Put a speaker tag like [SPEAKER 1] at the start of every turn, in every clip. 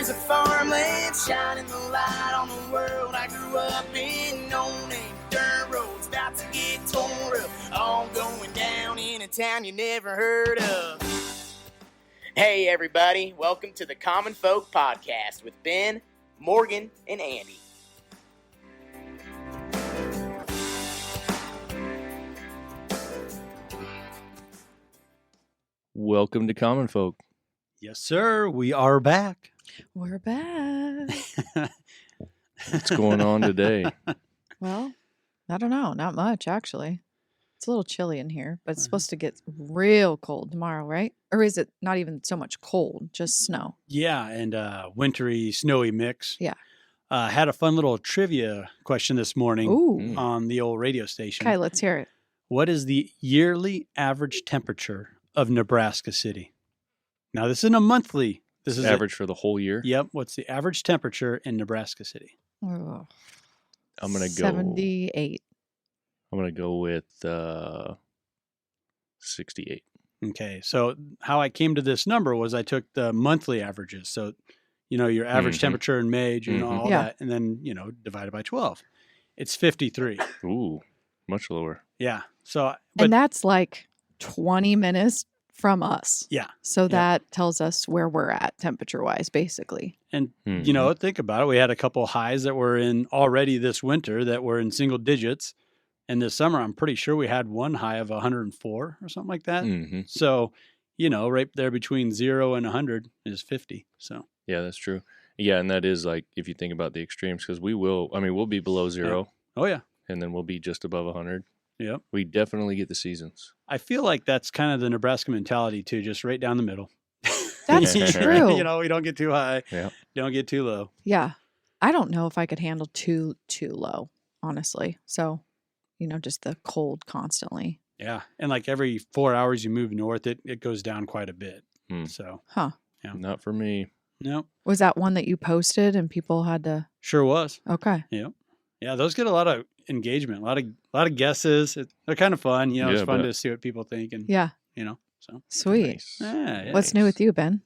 [SPEAKER 1] acres of farmland, shining the light on the world I grew up in. No name dirt roads about to get torn up, all going down in a town you never heard of. Hey everybody, welcome to the Common Folk Podcast with Ben, Morgan, and Andy.
[SPEAKER 2] Welcome to Common Folk.
[SPEAKER 3] Yes, sir. We are back.
[SPEAKER 4] We're back.
[SPEAKER 2] What's going on today?
[SPEAKER 4] Well, I don't know. Not much, actually. It's a little chilly in here, but it's supposed to get real cold tomorrow, right? Or is it not even so much cold, just snow?
[SPEAKER 3] Yeah, and wintry, snowy mix.
[SPEAKER 4] Yeah.
[SPEAKER 3] Had a fun little trivia question this morning
[SPEAKER 4] Ooh.
[SPEAKER 3] on the old radio station.
[SPEAKER 4] Okay, let's hear it.
[SPEAKER 3] What is the yearly average temperature of Nebraska City? Now, this isn't a monthly. This is
[SPEAKER 2] Average for the whole year?
[SPEAKER 3] Yep. What's the average temperature in Nebraska City?
[SPEAKER 4] Oh,
[SPEAKER 2] I'm going to go
[SPEAKER 4] 78.
[SPEAKER 2] I'm going to go with 68.
[SPEAKER 3] Okay. So how I came to this number was I took the monthly averages. So, your average
[SPEAKER 2] Mhm.
[SPEAKER 3] temperature in May, June,
[SPEAKER 2] Mhm.
[SPEAKER 3] all
[SPEAKER 4] Yeah.
[SPEAKER 3] that, and then, divided by 12. It's 53.
[SPEAKER 2] Ooh, much lower.
[SPEAKER 3] Yeah. So, but
[SPEAKER 4] And that's like 20 minutes from us.
[SPEAKER 3] yeah.
[SPEAKER 4] So that tells us where we're at temperature-wise, basically.
[SPEAKER 3] And,
[SPEAKER 2] Mhm.
[SPEAKER 3] think about it. We had a couple highs that were in already this winter that were in single digits. And this summer, I'm pretty sure we had one high of 104 or something like that.
[SPEAKER 2] Mhm.
[SPEAKER 3] So, right there between 0 and 100 is 50. So,
[SPEAKER 2] Yeah, that's true. Yeah, and that is like, if you think about the extremes, because we'll be below 0,
[SPEAKER 3] oh, yeah.
[SPEAKER 2] and then we'll be just above 100.
[SPEAKER 3] Yep.
[SPEAKER 2] We definitely get the seasons.
[SPEAKER 3] I feel like that's kind of the Nebraska mentality, too, just right down the middle.
[SPEAKER 4] That's true.
[SPEAKER 3] We don't get too high,
[SPEAKER 2] Yeah.
[SPEAKER 3] don't get too low.
[SPEAKER 4] Yeah. I don't know if I could handle too low, honestly. So, just the cold constantly.
[SPEAKER 3] Yeah. And like every 4 hours you move north, it goes down quite a bit.
[SPEAKER 2] Hmm.
[SPEAKER 3] So,
[SPEAKER 4] Huh.
[SPEAKER 3] Yeah.
[SPEAKER 2] Not for me.
[SPEAKER 3] no,
[SPEAKER 4] Was that one that you posted and people had to?
[SPEAKER 3] sure was.
[SPEAKER 4] Okay.
[SPEAKER 3] Yeah, those get a lot of engagement, a lot of guesses. They're kind of fun. It's
[SPEAKER 2] Yeah,
[SPEAKER 3] fun
[SPEAKER 2] but-
[SPEAKER 3] to see what people think, and
[SPEAKER 4] Yeah.
[SPEAKER 3] so
[SPEAKER 4] Sweet.
[SPEAKER 2] Nice.
[SPEAKER 3] yeah.
[SPEAKER 4] What's new with you, Ben?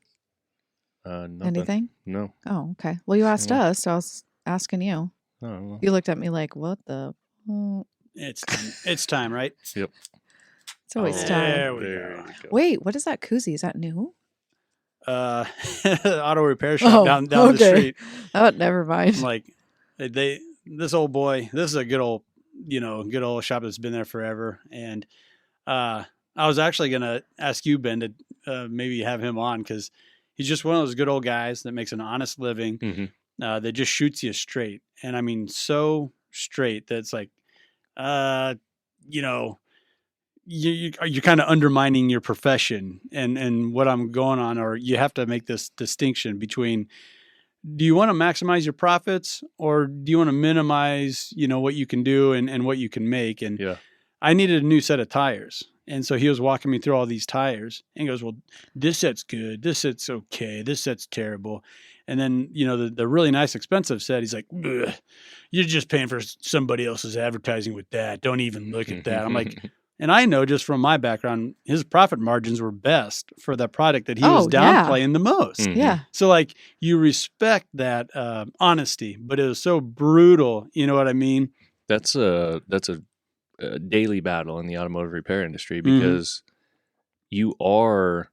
[SPEAKER 2] Nothing.
[SPEAKER 4] Anything?
[SPEAKER 2] No.
[SPEAKER 4] Oh, okay. Well, you asked
[SPEAKER 2] Yeah.
[SPEAKER 4] us, so I was asking you.
[SPEAKER 2] I don't know.
[SPEAKER 4] You looked at me like, what the?
[SPEAKER 3] It's time, right?
[SPEAKER 4] It's always
[SPEAKER 2] Oh,
[SPEAKER 4] time.
[SPEAKER 3] There we
[SPEAKER 2] there
[SPEAKER 3] go.
[SPEAKER 2] you go.
[SPEAKER 4] Wait, what is that koozie? Is that new?
[SPEAKER 3] Auto repair shop
[SPEAKER 4] Oh,
[SPEAKER 3] down the
[SPEAKER 4] okay.
[SPEAKER 3] street.
[SPEAKER 4] Oh, never mind.
[SPEAKER 3] Like this old boy. This is a good old shop that's been there forever. And I was actually gonna ask you, Ben, to maybe have him on because he's just one of those good old guys that makes an honest living.
[SPEAKER 2] Mhm.
[SPEAKER 3] That just shoots you straight, and I mean so straight that it's like, you're kind of undermining your profession and what I'm going on, or you have to make this distinction between, do you want to maximize your profits or do you want to minimize, what you can do and what you can make? And
[SPEAKER 2] Yeah.
[SPEAKER 3] I needed a new set of tires. And so he was walking me through all these tires and he goes, well, this set's good. This set's okay. This set's terrible. And then, the really nice expensive set, he's like, "Ugh, you're just paying for somebody else's advertising with that. Don't even look at that. I'm like, and I know just from my background, his profit margins were best for the product that he was
[SPEAKER 4] Oh, yeah.
[SPEAKER 3] downplaying the most.
[SPEAKER 2] Mhm.
[SPEAKER 4] Yeah.
[SPEAKER 3] So like you respect that honesty, but it was so brutal. You know what I mean?
[SPEAKER 2] That's a daily battle in the automotive repair industry
[SPEAKER 3] Mhm.
[SPEAKER 2] because you are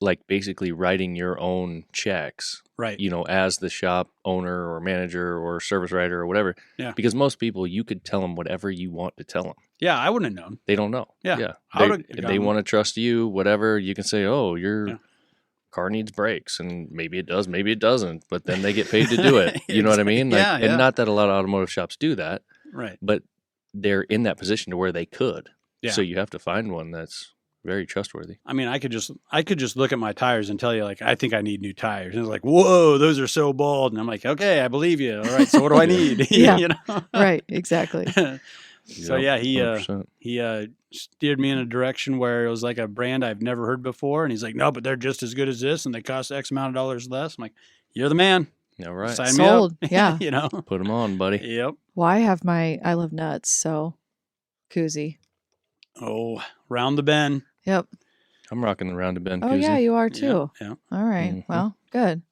[SPEAKER 2] like basically writing your own checks,
[SPEAKER 3] Right.
[SPEAKER 2] as the shop owner or manager or service writer or whatever.
[SPEAKER 3] Yeah.
[SPEAKER 2] Because most people, you could tell them whatever you want to tell them.
[SPEAKER 3] Yeah, I wouldn't have known.
[SPEAKER 2] They don't know.
[SPEAKER 3] Yeah.
[SPEAKER 2] Yeah.
[SPEAKER 3] I would've
[SPEAKER 2] They
[SPEAKER 3] gone-
[SPEAKER 2] want to trust you, whatever. You can say, oh, your
[SPEAKER 3] Yeah.
[SPEAKER 2] car needs brakes. And maybe it does, maybe it doesn't. But then they get paid to do it. You know what I mean?
[SPEAKER 3] Yeah,
[SPEAKER 2] Like,
[SPEAKER 3] yeah.
[SPEAKER 2] And not that a lot of automotive shops do that,
[SPEAKER 3] Right.
[SPEAKER 2] but they're in that position to where they could.
[SPEAKER 3] Yeah.
[SPEAKER 2] So you have to find one that's very trustworthy.
[SPEAKER 3] I mean, I could just look at my tires and tell you, like, I think I need new tires. And it's like, whoa, those are so bald. And I'm like, okay, I believe you. All right, so what do I need?
[SPEAKER 4] Yeah. Right. Exactly.
[SPEAKER 3] So yeah, he
[SPEAKER 2] 100%.
[SPEAKER 3] steered me in a direction where it was like a brand I've never heard before, and he's like, no, but they're just as good as this, and they cost X amount of dollars less. I'm like, you're the man.
[SPEAKER 2] All right.
[SPEAKER 3] Sign
[SPEAKER 4] Sold.
[SPEAKER 3] me up.
[SPEAKER 4] Yeah.
[SPEAKER 3] you know.
[SPEAKER 2] Put them on, buddy.
[SPEAKER 3] Yep.
[SPEAKER 4] Well, I have my I Love Nuts, so koozie.
[SPEAKER 3] Oh, round the bend.
[SPEAKER 4] Yep.
[SPEAKER 2] I'm rocking the round of bend
[SPEAKER 4] Oh
[SPEAKER 2] koozie.
[SPEAKER 4] yeah, you are
[SPEAKER 3] Yeah,
[SPEAKER 4] too.
[SPEAKER 3] yeah.
[SPEAKER 4] All right.
[SPEAKER 2] Mhm.
[SPEAKER 4] Well, good.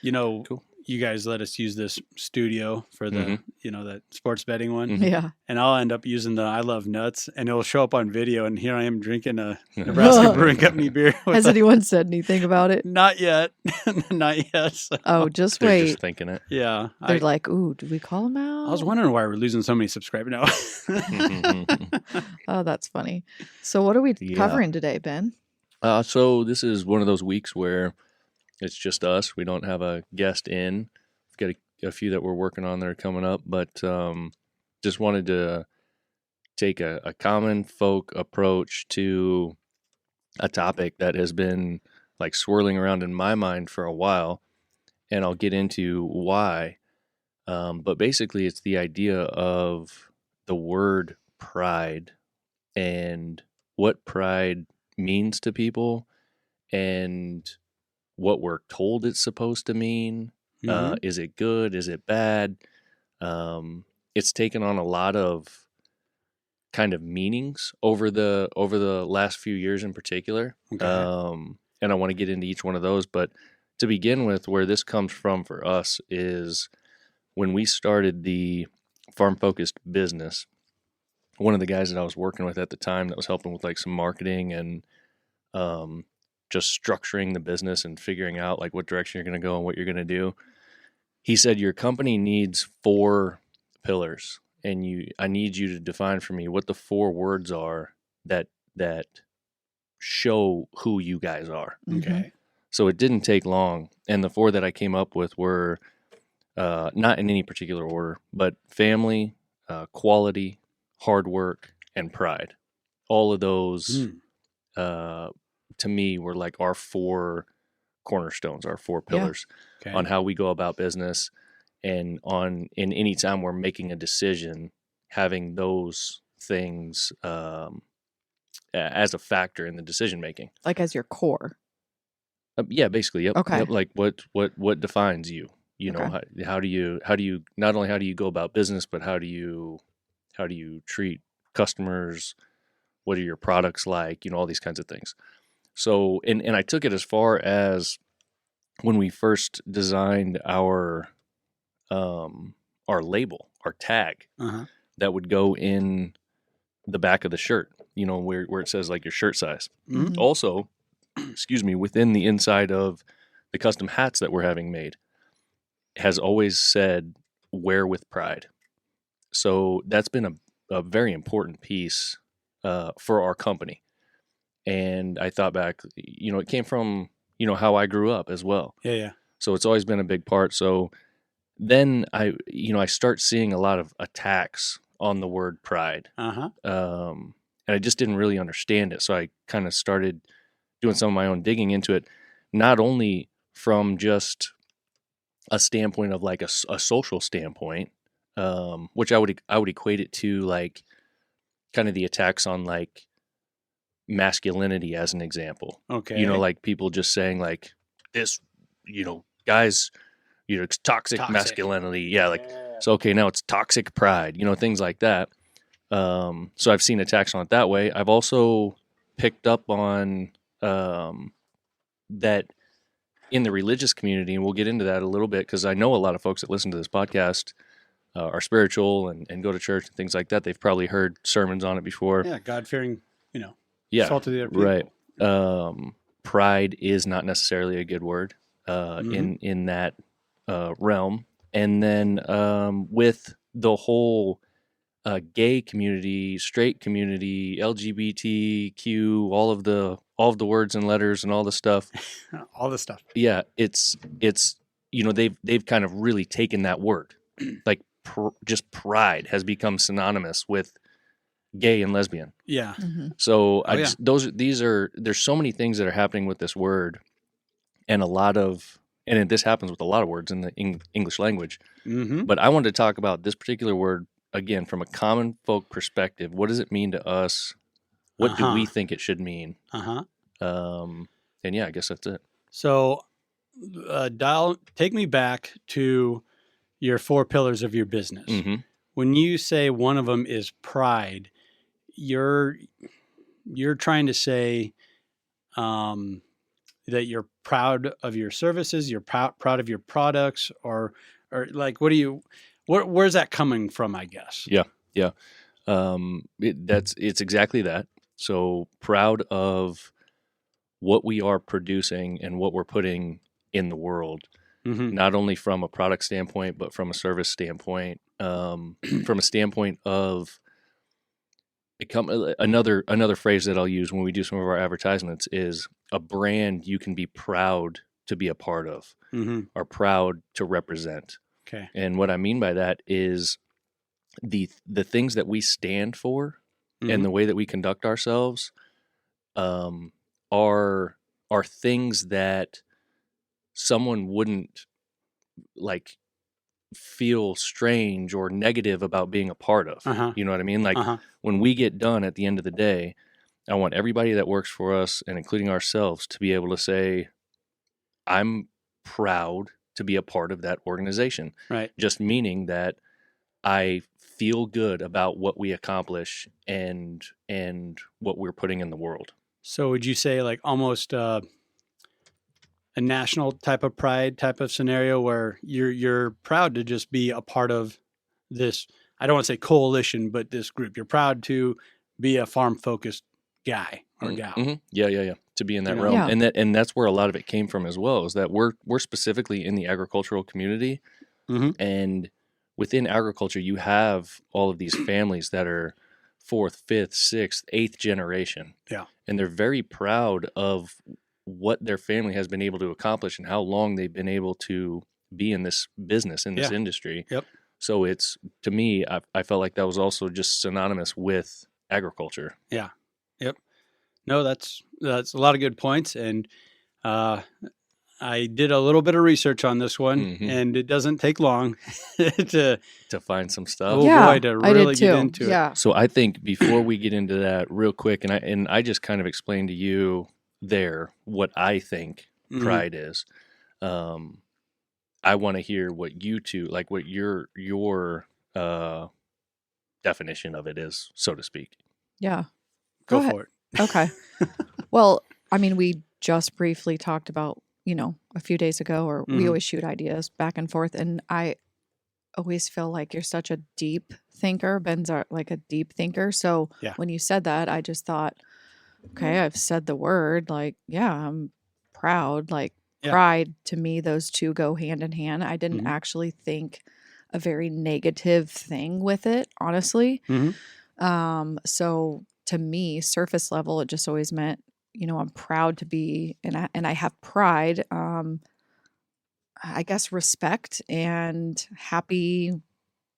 [SPEAKER 3] you know,
[SPEAKER 2] Cool.
[SPEAKER 3] you guys let us use this studio for the,
[SPEAKER 2] Mhm.
[SPEAKER 3] you know, that sports betting one.
[SPEAKER 2] Mhm.
[SPEAKER 4] Yeah.
[SPEAKER 3] And I'll end up using the I Love Nuts, and it'll show up on video. And here I am drinking a Nebraska Brewing Company beer.
[SPEAKER 4] Has anyone said anything about it?
[SPEAKER 3] Not yet. Not yet. So,
[SPEAKER 4] Oh, just
[SPEAKER 2] They're
[SPEAKER 4] wait.
[SPEAKER 2] just thinking it.
[SPEAKER 3] yeah.
[SPEAKER 4] They're like, ooh, did we call them out?
[SPEAKER 3] I was wondering why we're losing so many subscribers now.
[SPEAKER 4] Oh, that's funny. So what are we
[SPEAKER 2] Yeah.
[SPEAKER 4] covering today, Ben?
[SPEAKER 2] So this is one of those weeks where it's just us. We don't have a guest in. We've got a few that we're working on that are coming up, but just wanted to take a common folk approach to a topic that has been like swirling around in my mind for a while, and I'll get into why. But basically, it's the idea of the word pride and what pride means to people and what we're told it's supposed to mean.
[SPEAKER 3] Mhm.
[SPEAKER 2] Is it good? Is it bad? It's taken on a lot of kind of meanings over the last few years in particular.
[SPEAKER 3] Okay.
[SPEAKER 2] And I want to get into each one of those. But to begin with, where this comes from for us is when we started the farm focused business. One of the guys that I was working with at the time that was helping with like some marketing and just structuring the business and figuring out like what direction you're going to go and what you're going to do. He said, your company needs 4 pillars, and I need you to define for me what the 4 words are that show who you guys are.
[SPEAKER 4] Mhm.
[SPEAKER 3] Okay.
[SPEAKER 2] So it didn't take long. And the 4 that I came up with were not in any particular order, but family, quality, hard work, and pride. All of those to me were like our 4 cornerstones, our 4
[SPEAKER 4] Yeah.
[SPEAKER 2] pillars
[SPEAKER 3] Okay.
[SPEAKER 2] on how we go about business, and in any time we're making a decision, having those things as a factor in the decision making.
[SPEAKER 4] Like as your core.
[SPEAKER 2] Yeah, basically. Yep.
[SPEAKER 4] Okay.
[SPEAKER 2] Yep, like what defines you? You know,
[SPEAKER 4] Okay.
[SPEAKER 2] how do you not only how do you go about business, but how do you treat customers? What are your products like? You know, all these kinds of things. So, and I took it as far as when we first designed our label, our tag
[SPEAKER 3] Uh-huh.
[SPEAKER 2] that would go in the back of the shirt, you know, where it says like your shirt size.
[SPEAKER 3] Mhm.
[SPEAKER 4] Mhm.
[SPEAKER 2] Also, excuse me, within the inside of the custom hats that we're having made has always said wear with pride. So that's been a very important piece for our company. And I thought back, you know, it came from, you know, how I grew up as well.
[SPEAKER 3] Yeah.
[SPEAKER 2] So it's always been a big part. So then I start seeing a lot of attacks on the word pride.
[SPEAKER 3] Uh-huh.
[SPEAKER 2] And I just didn't really understand it. So I kind of started doing some of my own digging into it, not only from just a standpoint of like a social standpoint, which I would equate it to like kind of the attacks on like masculinity as an example.
[SPEAKER 3] Okay.
[SPEAKER 2] You know, like people just saying like this, you know, guys, you know, it's toxic masculinity. Yeah, like so okay, now it's toxic pride, you know, things like that. So I've seen attacks on it that way. I've also picked up on that in the religious community, and we'll get into that a little bit because I know a lot of folks that listen to this podcast are spiritual and go to church and things like that. They've probably heard sermons on it before.
[SPEAKER 3] Yeah, God-fearing, you know,
[SPEAKER 2] Yeah,
[SPEAKER 3] salt of the earth people.
[SPEAKER 2] right. Pride is not necessarily a good word in that realm. And then with the whole gay community, straight community, LGBTQ, all of the words and letters and all the stuff.
[SPEAKER 3] All this stuff.
[SPEAKER 2] Yeah, it's you know, they've kind of really taken that word, like just pride has become synonymous with gay and lesbian.
[SPEAKER 3] Yeah.
[SPEAKER 4] Mhm.
[SPEAKER 2] So
[SPEAKER 3] yeah.
[SPEAKER 2] there's so many things that are happening with this word, and this happens with a lot of words in the English language.
[SPEAKER 3] Mm-hmm.
[SPEAKER 2] But I wanted to talk about this particular word again from a common folk perspective. What does it mean to us? What do we think it should mean?
[SPEAKER 3] Uh-huh.
[SPEAKER 2] And yeah, I guess that's it.
[SPEAKER 3] So take me back to your 4 pillars of your business.
[SPEAKER 2] Mm-hmm.
[SPEAKER 3] When you say one of them is pride, you're trying to say that you're proud of your services, you're proud of your products, or like, where's that coming from, I guess?
[SPEAKER 2] Yeah. It's exactly that. So proud of what we are producing and what we're putting in the world,
[SPEAKER 3] Mm-hmm.
[SPEAKER 2] not only from a product standpoint, but from a service standpoint, from a standpoint of another phrase that I'll use when we do some of our advertisements is a brand you can be proud to be a part of,
[SPEAKER 3] Mm-hmm.
[SPEAKER 2] or proud to represent.
[SPEAKER 3] Okay.
[SPEAKER 2] And what I mean by that is the things that we stand for
[SPEAKER 3] Mhm.
[SPEAKER 2] and the way that we conduct ourselves are things that someone wouldn't like feel strange or negative about being a part of.
[SPEAKER 3] Uh-huh.
[SPEAKER 2] You know what I mean? Like
[SPEAKER 3] Uh-huh.
[SPEAKER 2] when we get done at the end of the day, I want everybody that works for us, and including ourselves, to be able to say, I'm proud to be a part of that organization.
[SPEAKER 3] Right.
[SPEAKER 2] Just meaning that I feel good about what we accomplish and what we're putting in the world.
[SPEAKER 3] So would you say like almost a national type of pride type of scenario where you're proud to just be a part of this, I don't want to say coalition, but this group. You're proud to be a farm focused guy or gal.
[SPEAKER 2] Mm-hmm. Yeah. To be in that
[SPEAKER 3] You know?
[SPEAKER 2] realm,
[SPEAKER 4] Yeah.
[SPEAKER 2] and that's where a lot of it came from as well. Is that we're specifically in the agricultural community,
[SPEAKER 3] Mhm.
[SPEAKER 2] and within agriculture, you have all of these families that are 4th, 5th, 6th, 8th generation.
[SPEAKER 3] Yeah.
[SPEAKER 2] And they're very proud of what their family has been able to accomplish and how long they've been able to be in this business, in this
[SPEAKER 3] Yeah.
[SPEAKER 2] industry.
[SPEAKER 3] Yep.
[SPEAKER 2] So it's, to me, I felt like that was also just synonymous with agriculture.
[SPEAKER 3] No, that's a lot of good points. And I did a little bit of research on this one,
[SPEAKER 2] Mhm.
[SPEAKER 3] and it doesn't take long to
[SPEAKER 2] To find some stuff.
[SPEAKER 3] Oh,
[SPEAKER 4] yeah,
[SPEAKER 3] boy, to
[SPEAKER 4] I
[SPEAKER 3] really
[SPEAKER 4] did
[SPEAKER 3] get
[SPEAKER 4] too.
[SPEAKER 3] into it.
[SPEAKER 4] Yeah.
[SPEAKER 2] So I think before we get into that real quick, and I just kind of explained to you there what I think
[SPEAKER 3] Mhm.
[SPEAKER 2] pride is. I want to hear what you two, like what your definition of it is, so to speak.
[SPEAKER 4] Yeah.
[SPEAKER 3] Go
[SPEAKER 4] ahead.
[SPEAKER 3] for it.
[SPEAKER 4] Okay. Well, I mean, we just briefly talked about, a few days ago, or we
[SPEAKER 3] Mhm.
[SPEAKER 4] always shoot ideas back and forth. And I always feel like you're such a deep thinker. Ben's like a deep thinker. So
[SPEAKER 3] Yeah.
[SPEAKER 4] when you said that, I just thought, okay, I've said the word. Like, yeah, I'm proud. Like,
[SPEAKER 3] Yeah.
[SPEAKER 4] pride, to me, those two go hand in hand. I didn't
[SPEAKER 3] Mhm.
[SPEAKER 4] actually think a very negative thing with it, honestly.
[SPEAKER 3] Mhm.
[SPEAKER 4] So to me, surface level, it just always meant, I'm proud to be, and I have pride, I guess respect and happy.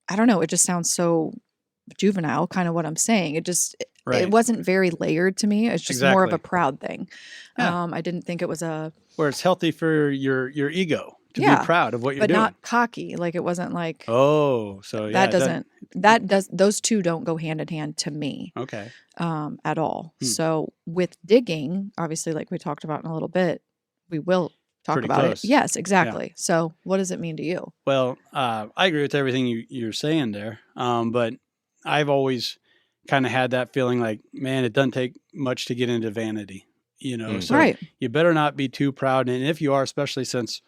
[SPEAKER 4] I don't know. It just sounds so juvenile, kind of what I'm saying.
[SPEAKER 3] Right.
[SPEAKER 4] It wasn't very layered to me. It's just more of a
[SPEAKER 3] Exactly.
[SPEAKER 4] proud thing.
[SPEAKER 3] Yeah.
[SPEAKER 4] I didn't think it was
[SPEAKER 3] Where it's healthy for your ego to
[SPEAKER 4] Yeah,
[SPEAKER 3] be proud of what you're
[SPEAKER 4] but
[SPEAKER 3] doing.
[SPEAKER 4] not cocky. Like it wasn't like
[SPEAKER 3] Oh, so yeah,
[SPEAKER 4] those two don't go hand in hand to me.
[SPEAKER 3] Okay.
[SPEAKER 4] At all.
[SPEAKER 3] Hmm.
[SPEAKER 4] So with digging, obviously, like we talked about in a little bit, we will talk
[SPEAKER 3] Pretty
[SPEAKER 4] about
[SPEAKER 3] close.
[SPEAKER 4] it. Yes, exactly. So what does it mean to you?
[SPEAKER 3] Well, I agree with everything you're saying there. But I've always kind of had that feeling like, man, it doesn't take much to get into vanity, So
[SPEAKER 4] Right.
[SPEAKER 3] you better not be too proud. And if you are, especially since,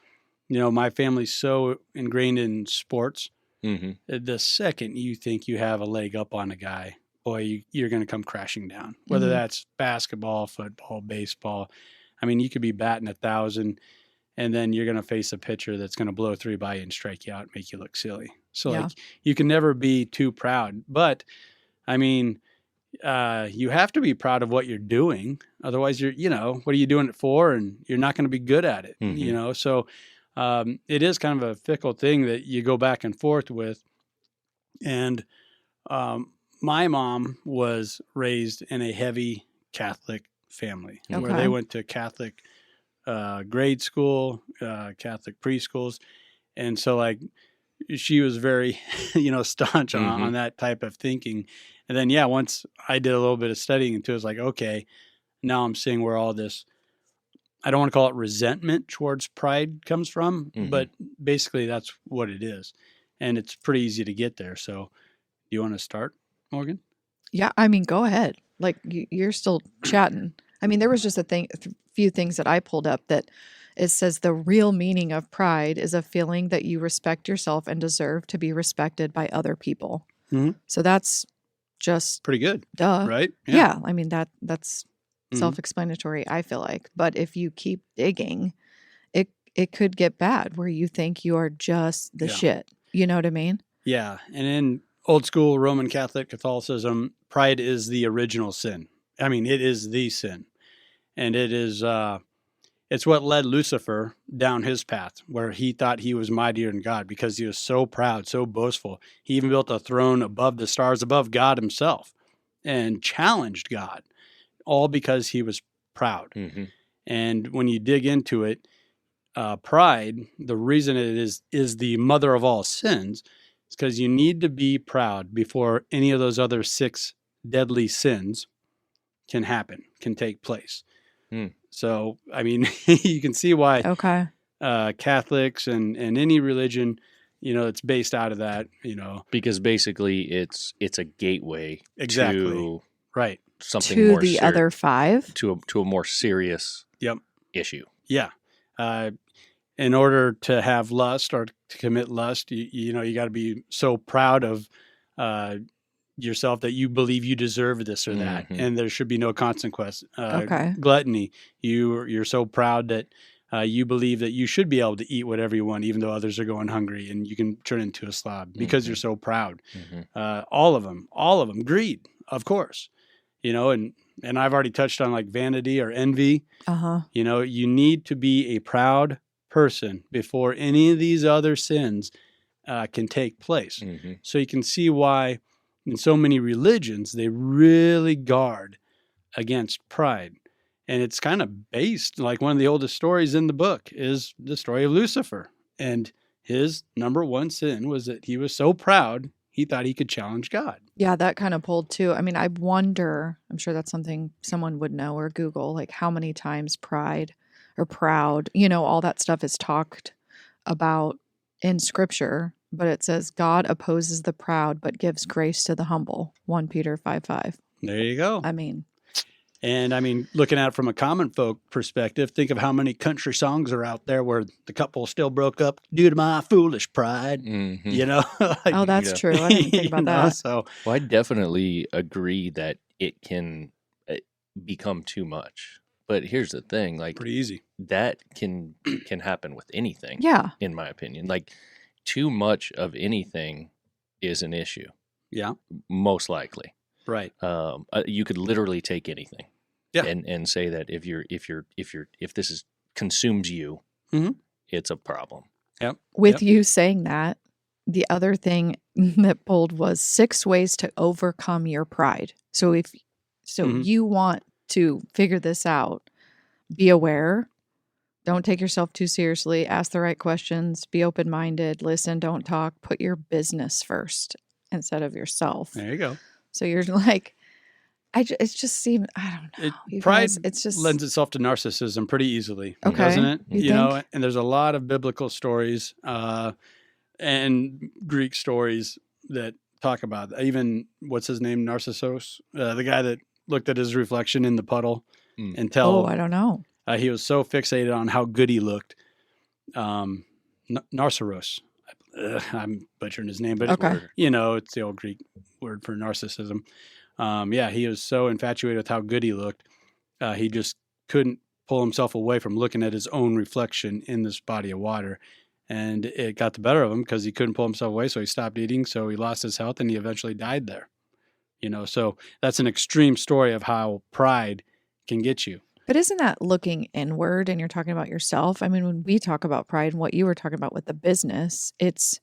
[SPEAKER 3] my family's so ingrained in sports,
[SPEAKER 2] Mm-hmm.
[SPEAKER 3] the second you think you have a leg up on a guy, boy, you're going to come crashing down. Whether
[SPEAKER 4] Mhm.
[SPEAKER 3] that's basketball, football, baseball. I mean, you could be batting 1,000, and then you're going to face a pitcher that's going to blow 3 by you and strike you out and make you look silly. So,
[SPEAKER 4] Yeah.
[SPEAKER 3] like, you can never be too proud. But, I mean, you have to be proud of what you're doing. Otherwise, what are you doing it for? And you're not going to be good at it,
[SPEAKER 2] Mhm.
[SPEAKER 3] So, it is kind of a fickle thing that you go back and forth with. And my mom was raised in a heavy Catholic family where
[SPEAKER 4] Okay.
[SPEAKER 3] they went to Catholic grade school, Catholic preschools. And so, like, she was very, staunch on that type of thinking. And then, yeah, once I did a little bit of studying into it, was like, okay, now I'm seeing where all this, I don't want to call it resentment towards pride comes from,
[SPEAKER 2] Mhm.
[SPEAKER 3] but basically that's what it is. And it's pretty easy to get there. So do you want to start, Morgan?
[SPEAKER 4] Yeah. I mean, go ahead. Like you're still chatting. I mean, there was just few things that I pulled up that it says the real meaning of pride is a feeling that you respect yourself and deserve to be respected by other people.
[SPEAKER 3] Mhm.
[SPEAKER 4] So that's just
[SPEAKER 3] Pretty good,
[SPEAKER 4] duh.
[SPEAKER 3] right?
[SPEAKER 4] Yeah. I mean, that's
[SPEAKER 3] Mhm.
[SPEAKER 4] self-explanatory, I feel like. But if you keep digging, it could get bad where you think you are just the
[SPEAKER 3] Yeah.
[SPEAKER 4] shit. You know what I mean?
[SPEAKER 3] Yeah. And in old school Roman Catholic Catholicism, pride is the original sin. I mean, it is the sin. And it is, it's what led Lucifer down his path, where he thought he was mightier than God because he was so proud, so boastful. He even built a throne above the stars, above God himself, and challenged God, all because he was proud.
[SPEAKER 2] Mm-hmm.
[SPEAKER 3] And when you dig into it, pride, the reason it is the mother of all sins, is because you need to be proud before any of those other 6 deadly sins can happen, can take place. So, I mean, you can see why
[SPEAKER 4] Okay.
[SPEAKER 3] Catholics and any religion, it's based out of that,
[SPEAKER 2] Because basically it's a gateway
[SPEAKER 3] Exactly.
[SPEAKER 2] to
[SPEAKER 3] right.
[SPEAKER 2] something
[SPEAKER 4] To
[SPEAKER 2] more
[SPEAKER 4] the other 5.
[SPEAKER 2] to a more serious
[SPEAKER 3] Yep.
[SPEAKER 2] issue.
[SPEAKER 3] Yeah. In order to have lust or to commit lust, you got to be so proud of yourself that you believe you deserve this or that,
[SPEAKER 2] Mhm.
[SPEAKER 3] and there should be no consequence.
[SPEAKER 4] Okay.
[SPEAKER 3] Gluttony, you're so proud that you believe that you should be able to eat whatever you want, even though others are going hungry, and you can turn into a slob because you're so proud.
[SPEAKER 2] Mhm.
[SPEAKER 3] All of them. Greed, of course, and I've already touched on like vanity or envy.
[SPEAKER 4] Uh-huh.
[SPEAKER 3] You need to be a proud person before any of these other sins can take place.
[SPEAKER 2] Mhm.
[SPEAKER 3] So you can see why in so many religions, they really guard against pride. And it's kind of based, like one of the oldest stories in the book is the story of Lucifer. And his number one sin was that he was so proud, he thought he could challenge God.
[SPEAKER 4] Yeah, that kind of pulled too. I mean, I wonder, I'm sure that's something someone would know or Google, like how many times pride or proud, all that stuff is talked about in scripture, but it says God opposes the proud but gives grace to the humble. 1 Peter 5:5.
[SPEAKER 3] There you go.
[SPEAKER 4] I mean,
[SPEAKER 3] And I mean, looking at it from a common folk perspective, think of how many country songs are out there where the couple still broke up due to my foolish pride.
[SPEAKER 2] Mhm.
[SPEAKER 3] Like,
[SPEAKER 4] oh, that's
[SPEAKER 2] yeah.
[SPEAKER 4] true. I didn't think about that.
[SPEAKER 3] So
[SPEAKER 2] Well, I definitely agree that it can become too much. But here's the thing, like
[SPEAKER 3] pretty easy.
[SPEAKER 2] that can happen with anything.
[SPEAKER 4] Yeah.
[SPEAKER 2] In my opinion, like too much of anything is an issue.
[SPEAKER 3] Yeah.
[SPEAKER 2] Most likely.
[SPEAKER 3] Right.
[SPEAKER 2] You could literally take anything,
[SPEAKER 3] Yeah.
[SPEAKER 2] and say that if this consumes you,
[SPEAKER 3] Mhm.
[SPEAKER 2] it's a problem.
[SPEAKER 3] Yep.
[SPEAKER 4] With you saying that, the other thing that pulled was 6 ways to overcome your pride. So
[SPEAKER 3] Mhm.
[SPEAKER 4] you want to figure this out, be aware, don't take yourself too seriously, ask the right questions, be open-minded, listen, don't talk, put your business first instead of yourself.
[SPEAKER 3] There you go.
[SPEAKER 4] So you're like, it just seemed, I don't know. You
[SPEAKER 3] Pride
[SPEAKER 4] guys, it's just
[SPEAKER 3] lends itself to narcissism pretty easily,
[SPEAKER 4] Okay.
[SPEAKER 3] doesn't it?
[SPEAKER 4] You think?
[SPEAKER 3] And there's a lot of biblical stories and Greek stories that talk about even what's his name, Narcissus, the guy that looked at his reflection in the puddle
[SPEAKER 2] Mm.
[SPEAKER 3] until
[SPEAKER 4] I don't know.
[SPEAKER 3] he was so fixated on how good he looked. Narcissus. I'm butchering his name, but
[SPEAKER 4] Okay.
[SPEAKER 3] it's the old Greek word for narcissism. He was so infatuated with how good he looked. He just couldn't pull himself away from looking at his own reflection in this body of water. And it got the better of him because he couldn't pull himself away. So he stopped eating. So he lost his health and he eventually died there. So that's an extreme story of how pride can get you.
[SPEAKER 4] But isn't that looking inward and you're talking about yourself? I mean, when we talk about pride and what you were talking about with the business, it's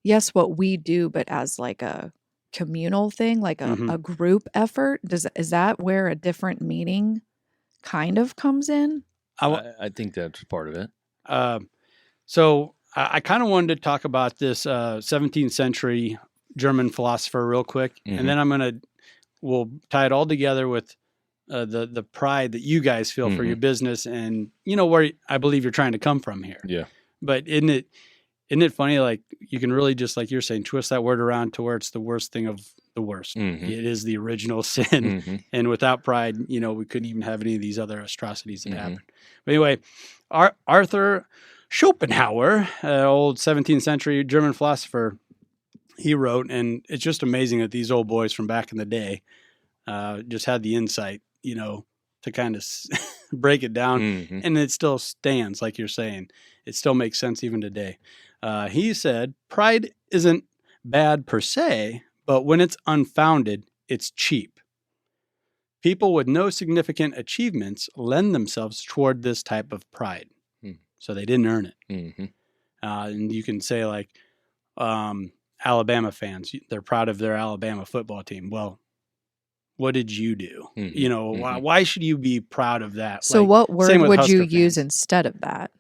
[SPEAKER 4] yes, what we do, but as like a communal thing, like a group effort. Is that where a different meaning kind of comes in?
[SPEAKER 2] I think that's part of it.
[SPEAKER 3] So I kind of wanted to talk about this 17th century German philosopher real quick, and then we'll tie it all together with the pride that you guys feel for your business, and where I believe you're trying to come from here.
[SPEAKER 2] Yeah.
[SPEAKER 3] But isn't it funny? Like you can really just, like you're saying, twist that word around to where it's the worst thing of the worst.
[SPEAKER 2] Mhm.
[SPEAKER 3] It is the original sin.
[SPEAKER 2] Mhm.
[SPEAKER 3] And without pride, we couldn't even have any of these other atrocities that
[SPEAKER 2] Mhm.
[SPEAKER 3] happened. But anyway, Arthur Schopenhauer, old 17th century German philosopher, he wrote, and it's just amazing that these old boys from back in the day just had the insight, to kind of break it down.
[SPEAKER 2] Mhm.
[SPEAKER 3] And it still stands, like you're saying. It still makes sense even today. He said, pride isn't bad per se, but when it's unfounded, it's cheap. People with no significant achievements lend themselves toward this type of pride. So they didn't earn it.
[SPEAKER 2] Mhm.
[SPEAKER 3] And you can say, like, Alabama fans, they're proud of their Alabama football team. Well, what did you do?
[SPEAKER 2] Mhm.
[SPEAKER 3] Why should you be proud of that?
[SPEAKER 4] So
[SPEAKER 3] Like,
[SPEAKER 4] what
[SPEAKER 3] same
[SPEAKER 4] word
[SPEAKER 3] with
[SPEAKER 4] would you
[SPEAKER 3] Husker
[SPEAKER 4] use
[SPEAKER 3] fans.
[SPEAKER 4] instead of that?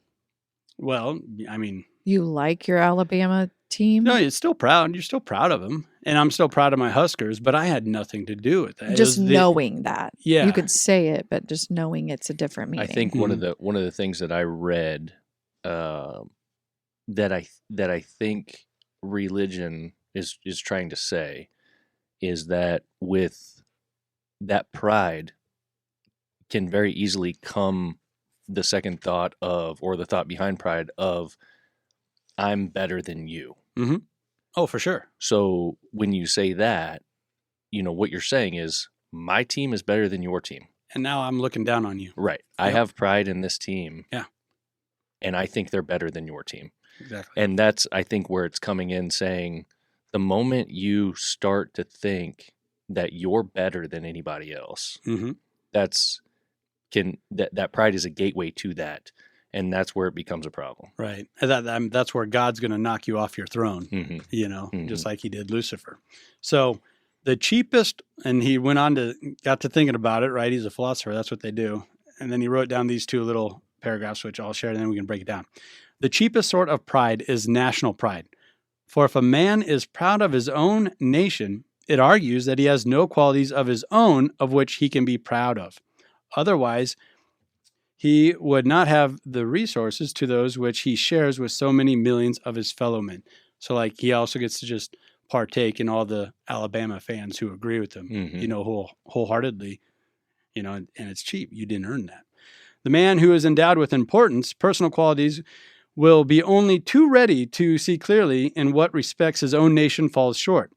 [SPEAKER 3] Well, I mean,
[SPEAKER 4] You like your Alabama team?
[SPEAKER 3] no, you're still proud. You're still proud of them. And I'm still proud of my Huskers, but I had nothing to do with that. It
[SPEAKER 4] Just
[SPEAKER 3] was
[SPEAKER 4] knowing that.
[SPEAKER 3] Yeah.
[SPEAKER 4] You could say it, but just knowing it's a different
[SPEAKER 2] I
[SPEAKER 4] meaning.
[SPEAKER 2] think one of the things that I read that I think religion is trying to say is that with that pride can very easily come the second thought of, or the thought behind pride of, I'm better than you.
[SPEAKER 3] Oh, for sure.
[SPEAKER 2] So when you say that, what you're saying is my team is better than your team.
[SPEAKER 3] And now I'm looking down on you.
[SPEAKER 2] Right. I
[SPEAKER 3] Yep.
[SPEAKER 2] have pride in this team.
[SPEAKER 3] Yeah.
[SPEAKER 2] And I think they're better than your team.
[SPEAKER 3] Exactly.
[SPEAKER 2] And that's, I think, where it's coming in, saying the moment you start to think that you're better than anybody else,
[SPEAKER 3] Mm-hmm.
[SPEAKER 2] that pride is a gateway to that. And that's where it becomes a problem.
[SPEAKER 3] Right. And that's where God's going to knock you off your throne,
[SPEAKER 2] Mhm.
[SPEAKER 3] just like he did Lucifer. So the cheapest, and he got to thinking about it, right? He's a philosopher. That's what they do. And then he wrote down these two little paragraphs, which I'll share, and then we can break it down. The cheapest sort of pride is national pride. For if a man is proud of his own nation, it argues that he has no qualities of his own of which he can be proud of. Otherwise, he would not have the resources to those which he shares with so many millions of his fellow men. So, like, he also gets to just partake in all the Alabama fans who agree with him,
[SPEAKER 2] Mhm.
[SPEAKER 3] wholeheartedly, and it's cheap. You didn't earn that. The man who is endowed with importance, personal qualities, will be only too ready to see clearly in what respects his own nation falls short,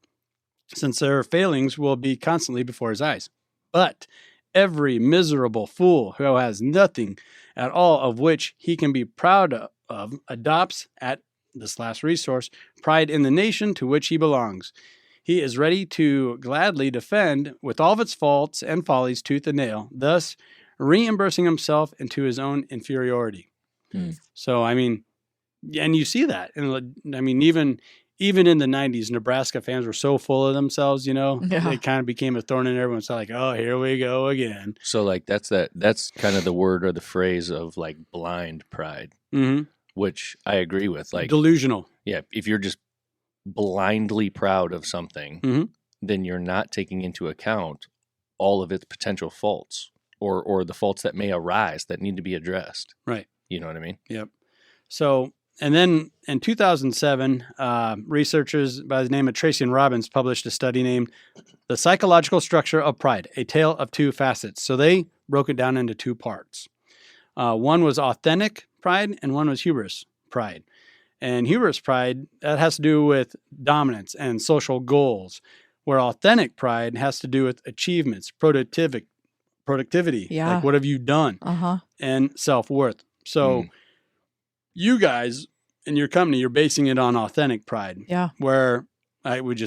[SPEAKER 3] since their failings will be constantly before his eyes. But every miserable fool who has nothing at all of which he can be proud of adopts, at this last resource, pride in the nation to which he belongs. He is ready to gladly defend with all of its faults and follies tooth and nail, thus reimbursing himself into his own inferiority. So, I mean, and you see that. And I mean, even in the 90s, Nebraska fans were so full of themselves,
[SPEAKER 4] Yeah.
[SPEAKER 3] it kind of became a thorn in everyone's side, like, oh, here we go again.
[SPEAKER 2] So like that's kind of the word or the phrase of like blind pride,
[SPEAKER 3] Mm-hmm.
[SPEAKER 2] which I agree with. Like,
[SPEAKER 3] Delusional.
[SPEAKER 2] yeah, if you're just blindly proud of something,
[SPEAKER 3] Mhm.
[SPEAKER 2] then you're not taking into account all of its potential faults or the faults that may arise that need to be addressed.
[SPEAKER 3] Right.
[SPEAKER 2] You know what I mean?
[SPEAKER 3] Yep. So, and then in 2007, researchers by the name of Tracy and Robbins published a study named The Psychological Structure of Pride, A Tale of Two Facets. So they broke it down into two parts. One was authentic pride and one was hubris pride. And hubris pride, that has to do with dominance and social goals, where authentic pride has to do with achievements, productivity.
[SPEAKER 4] Yeah.
[SPEAKER 3] Like, what have you done? And self-worth. So you guys in your company, you're basing it on authentic pride.
[SPEAKER 4] Yeah.
[SPEAKER 3] Where I would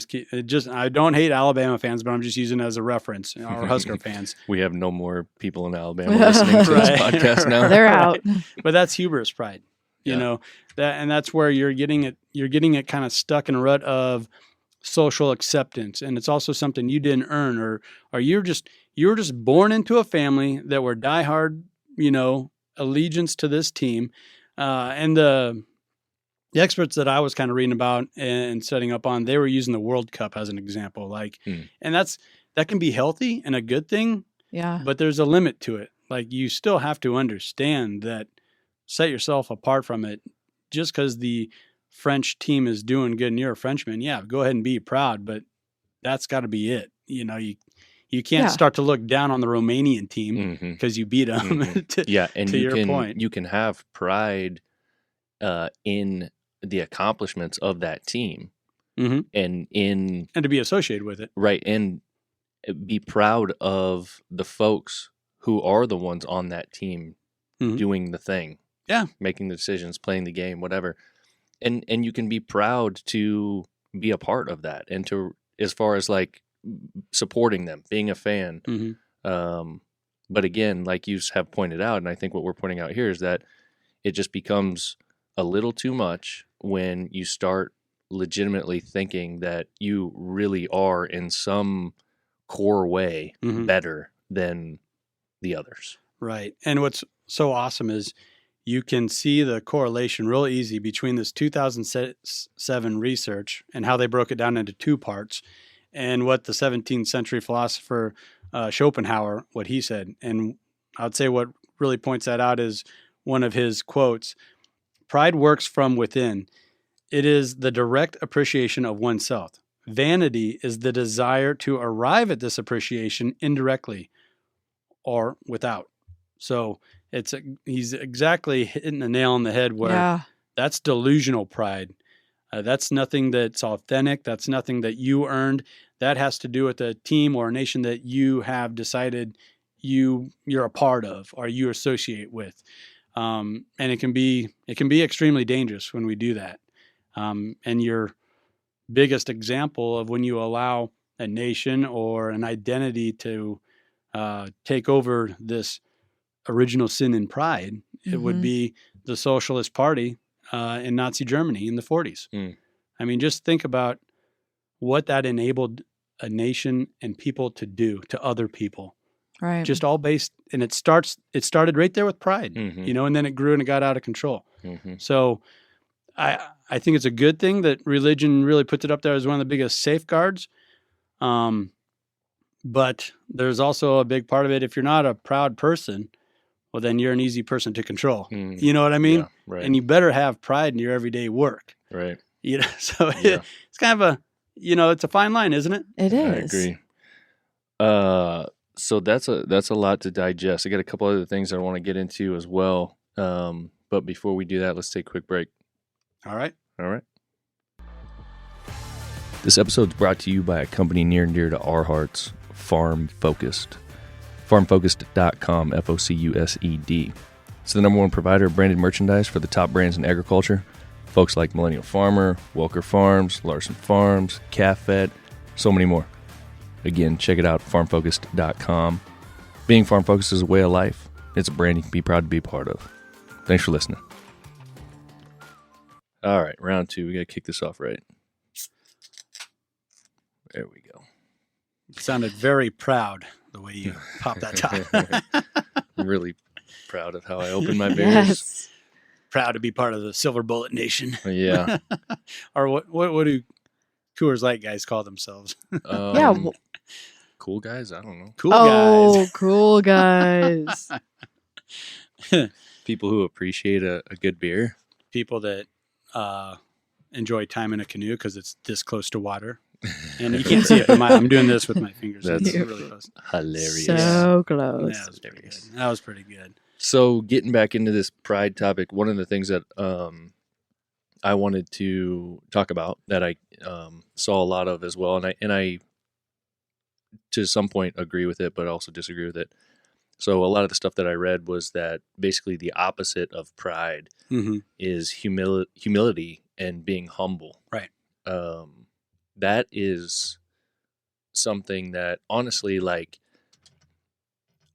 [SPEAKER 3] I don't hate Alabama fans, but I'm just using it as a reference, or Husker fans.
[SPEAKER 2] We have no more people in Alabama listening to this
[SPEAKER 3] Right.
[SPEAKER 2] podcast now.
[SPEAKER 4] They're out.
[SPEAKER 3] But that's hubris pride. You
[SPEAKER 2] Yeah.
[SPEAKER 3] know, that's where you're getting it kind of stuck in a rut of social acceptance. And it's also something you didn't earn, or you were just born into a family that were diehard, allegiance to this team. And the experts that I was kind of reading about and setting up on, they were using the World Cup as an example. Like, and that can be healthy and a good thing,
[SPEAKER 4] Yeah.
[SPEAKER 3] but there's a limit to it. Like, you still have to understand that, set yourself apart from it. Just because the French team is doing good and you're a Frenchman, yeah, go ahead and be proud, but that's got to be it. You can't
[SPEAKER 4] Yeah.
[SPEAKER 3] start to look down on the Romanian team
[SPEAKER 2] Mhm.
[SPEAKER 3] because you beat them.
[SPEAKER 2] Mhm. Yeah, and
[SPEAKER 3] to
[SPEAKER 2] you
[SPEAKER 3] your
[SPEAKER 2] can
[SPEAKER 3] point.
[SPEAKER 2] you can have pride in the accomplishments of that team,
[SPEAKER 3] hmm
[SPEAKER 2] and in
[SPEAKER 3] And to be associated with it.
[SPEAKER 2] right, and be proud of the folks who are the ones on that team
[SPEAKER 3] Mhm.
[SPEAKER 2] doing the thing,
[SPEAKER 3] Yeah.
[SPEAKER 2] making the decisions, playing the game, whatever. And you can be proud to be a part of that, and to, as far as like supporting them, being a fan.
[SPEAKER 3] hmm
[SPEAKER 2] But again, like you have pointed out, and I think what we're pointing out here is that it just becomes a little too much when you start legitimately thinking that you really are in some core way
[SPEAKER 3] Mhm.
[SPEAKER 2] better than the others.
[SPEAKER 3] Right. And what's so awesome is you can see the correlation real easy between this 2007 research and how they broke it down into two parts, and what the 17th century philosopher Schopenhauer, what he said. And I'd say what really points that out is one of his quotes: "Pride works from within. It is the direct appreciation of oneself. Vanity is the desire to arrive at this appreciation indirectly or without." So he's exactly hitting the nail on the head where
[SPEAKER 4] Yeah.
[SPEAKER 3] that's delusional pride. That's nothing that's authentic. That's nothing that you earned. That has to do with a team or a nation that you have decided you're a part of or you associate with. And it can be extremely dangerous when we do that. And your biggest example of when you allow a nation or an identity to take over this original sin and pride, it would
[SPEAKER 4] Mhm.
[SPEAKER 3] be the Socialist Party in Nazi Germany in the 40s.
[SPEAKER 2] Mm.
[SPEAKER 3] I mean, just think about what that enabled a nation and people to do to other people.
[SPEAKER 4] Right.
[SPEAKER 3] Just all based, and it started right there with pride,
[SPEAKER 2] Mhm.
[SPEAKER 3] and then it grew and it got out of control.
[SPEAKER 2] Mhm.
[SPEAKER 3] So I think it's a good thing that religion really puts it up there as one of the biggest safeguards. But there's also a big part of it. If you're not a proud person, well, then you're an easy person to control.
[SPEAKER 2] Mm.
[SPEAKER 3] You know what I mean?
[SPEAKER 2] Yeah, right.
[SPEAKER 3] And you better have pride in your everyday work.
[SPEAKER 2] Right.
[SPEAKER 3] So
[SPEAKER 2] Yeah.
[SPEAKER 3] it's kind of a, it's a fine line, isn't it?
[SPEAKER 4] It is.
[SPEAKER 2] I agree. So that's a lot to digest. I got a couple other things I want to get into as well. But before we do that, let's take a quick break.
[SPEAKER 3] All right.
[SPEAKER 2] All right. This episode is brought to you by a company near and dear to our hearts, Farm Focused. FarmFocused.com, FOCUSED. It's the number one provider of branded merchandise for the top brands in agriculture. Folks like Millennial Farmer, Welker Farms, Larson Farms, CalFed, so many more. Again, check it out, FarmFocused.com. Being farm focused is a way of life. It's a brand you can be proud to be a part of. Thanks for listening. All right, round two. We got to kick this off right. There we go.
[SPEAKER 3] You sounded very proud the way you popped that top.
[SPEAKER 2] I'm really proud of how I opened my beers.
[SPEAKER 4] Yes.
[SPEAKER 3] Proud to be part of the Silver Bullet Nation.
[SPEAKER 2] Yeah.
[SPEAKER 3] Or what do Coors Light guys call themselves?
[SPEAKER 4] Yeah.
[SPEAKER 2] Cool guys? I don't know.
[SPEAKER 3] Cool
[SPEAKER 4] Oh,
[SPEAKER 3] guys.
[SPEAKER 4] cool guys.
[SPEAKER 2] People who appreciate a good beer.
[SPEAKER 3] People that enjoy time in a canoe because it's this close to water. And you can't see it, but I'm doing this with my fingers.
[SPEAKER 2] That's
[SPEAKER 3] It's really close.
[SPEAKER 2] hilarious.
[SPEAKER 4] So close.
[SPEAKER 3] That was pretty good. That was pretty good.
[SPEAKER 2] So getting back into this pride topic, one of the things that I wanted to talk about that I saw a lot of as well, and I to some point agree with it, but also disagree with it. So a lot of the stuff that I read was that basically the opposite of pride
[SPEAKER 3] Mm-hmm.
[SPEAKER 2] is humility and being humble.
[SPEAKER 3] Right.
[SPEAKER 2] That is something that honestly, like,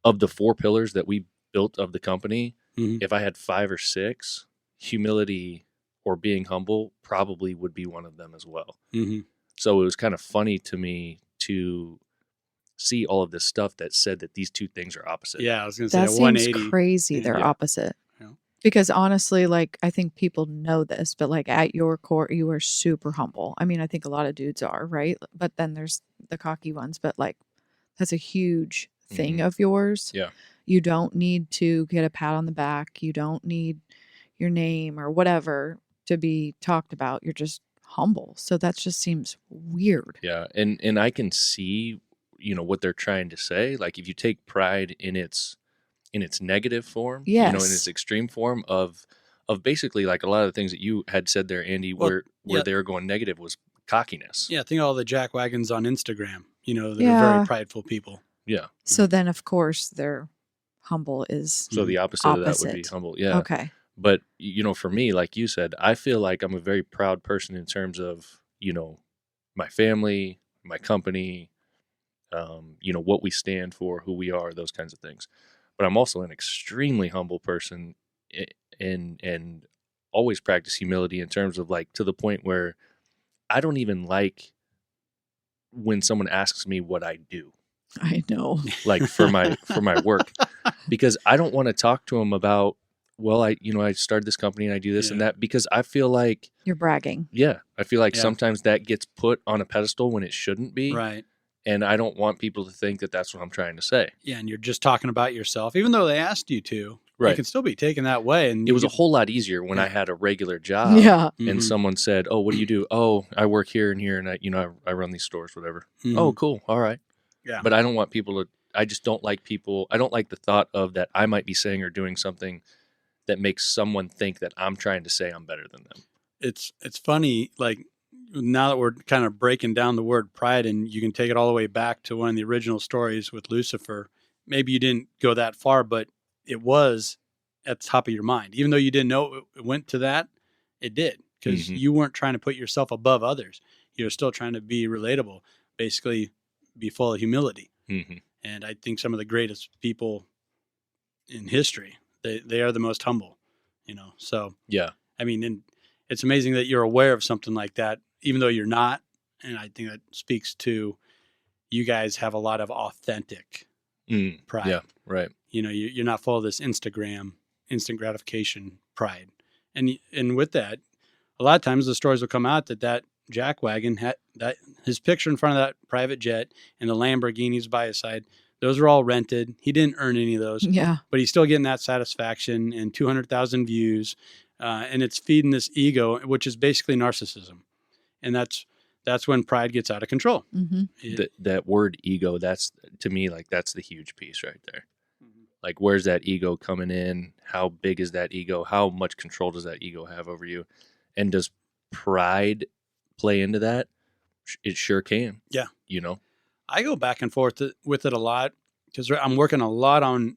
[SPEAKER 2] of the 4 pillars that we built of the company,
[SPEAKER 3] Mhm.
[SPEAKER 2] if I had 5 or 6, humility or being humble probably would be one of them as well.
[SPEAKER 3] Mm-hmm.
[SPEAKER 2] So it was kind of funny to me to see all of this stuff that said that these 2 things are opposite.
[SPEAKER 3] Yeah, I was going to say
[SPEAKER 4] That
[SPEAKER 3] a
[SPEAKER 4] seems
[SPEAKER 3] 180.
[SPEAKER 4] crazy. They're
[SPEAKER 2] Yeah.
[SPEAKER 4] opposite.
[SPEAKER 3] Yeah.
[SPEAKER 4] Because honestly, like, I think people know this, but like at your core, you are super humble. I mean, I think a lot of dudes are, right? But then there's the cocky ones, but like, that's a huge thing of yours.
[SPEAKER 2] Yeah.
[SPEAKER 4] You don't need to get a pat on the back. You don't need your name or whatever to be talked about. You're just humble. So that just seems weird.
[SPEAKER 2] Yeah, and I can see, what they're trying to say. Like if you take pride in its negative form, in
[SPEAKER 4] Yes.
[SPEAKER 2] its extreme form of basically like a lot of the things that you had said there, Andy,
[SPEAKER 3] Well,
[SPEAKER 2] where
[SPEAKER 3] yeah.
[SPEAKER 2] they were going negative was cockiness.
[SPEAKER 3] Yeah, think of all the jack wagons on Instagram. They're
[SPEAKER 4] Yeah.
[SPEAKER 3] very prideful people.
[SPEAKER 2] Yeah.
[SPEAKER 4] So then, of course, their humble is
[SPEAKER 2] So the opposite of that would be
[SPEAKER 4] Opposite.
[SPEAKER 2] humble. Yeah.
[SPEAKER 4] okay.
[SPEAKER 2] But for me, like you said, I feel like I'm a very proud person in terms of my family, my company, what we stand for, who we are, those kinds of things. But I'm also an extremely humble person, and always practice humility in terms of like to the point where I don't even like when someone asks me what I do,
[SPEAKER 4] I know.
[SPEAKER 2] like for my work, because I don't want to talk to them about, well, I started this company and I do this and that, because I feel like,
[SPEAKER 4] You're bragging.
[SPEAKER 2] I feel like
[SPEAKER 3] Yeah.
[SPEAKER 2] sometimes that gets put on a pedestal when it shouldn't be.
[SPEAKER 3] Right.
[SPEAKER 2] And I don't want people to think that that's what I'm trying to say.
[SPEAKER 3] Yeah, and you're just talking about yourself, even though they asked you to.
[SPEAKER 2] Right.
[SPEAKER 3] It can still be taken that way. And
[SPEAKER 2] It was a
[SPEAKER 3] you
[SPEAKER 2] whole lot easier when I
[SPEAKER 3] Yeah.
[SPEAKER 2] had a regular job.
[SPEAKER 4] Yeah.
[SPEAKER 2] And
[SPEAKER 3] Mhm.
[SPEAKER 2] someone said, "Oh, what do you do?" "Oh, I work here and here, and I run these stores, whatever."
[SPEAKER 3] Mhm.
[SPEAKER 2] "Oh, cool, all right."
[SPEAKER 3] Yeah.
[SPEAKER 2] But I don't want people to. I just don't like people. I don't like the thought of that I might be saying or doing something that makes someone think that I'm trying to say I'm better than them.
[SPEAKER 3] It's funny, like now that we're kind of breaking down the word pride, and you can take it all the way back to one of the original stories with Lucifer. Maybe you didn't go that far, but it was at the top of your mind. Even though you didn't know it went to that, it did, because
[SPEAKER 2] Mhm.
[SPEAKER 3] you weren't trying to put yourself above others. You're still trying to be relatable, basically be full of humility.
[SPEAKER 2] Mm-hmm.
[SPEAKER 3] And I think some of the greatest people in history, they are the most humble, So,
[SPEAKER 2] Yeah,
[SPEAKER 3] I mean, and it's amazing that you're aware of something like that, even though you're not. And I think that speaks to you guys have a lot of authentic pride.
[SPEAKER 2] yeah, right.
[SPEAKER 3] You're not full of this instant gratification pride. And with that, a lot of times the stories will come out that jackwagon had that his picture in front of that private jet and the Lamborghinis by his side. Those are all rented. He didn't earn any of those,
[SPEAKER 4] Yeah.
[SPEAKER 3] but he's still getting that satisfaction and 200,000 views. And it's feeding this ego, which is basically narcissism. And that's when pride gets out of control.
[SPEAKER 4] hmm
[SPEAKER 2] That word ego, that's to me like that's the huge piece right there.
[SPEAKER 3] Mhm.
[SPEAKER 2] Like, where's that ego coming in? How big is that ego? How much control does that ego have over you? And does pride play into that? It sure can.
[SPEAKER 3] Yeah.
[SPEAKER 2] I
[SPEAKER 3] I go back and forth with it a lot because I'm working a lot on,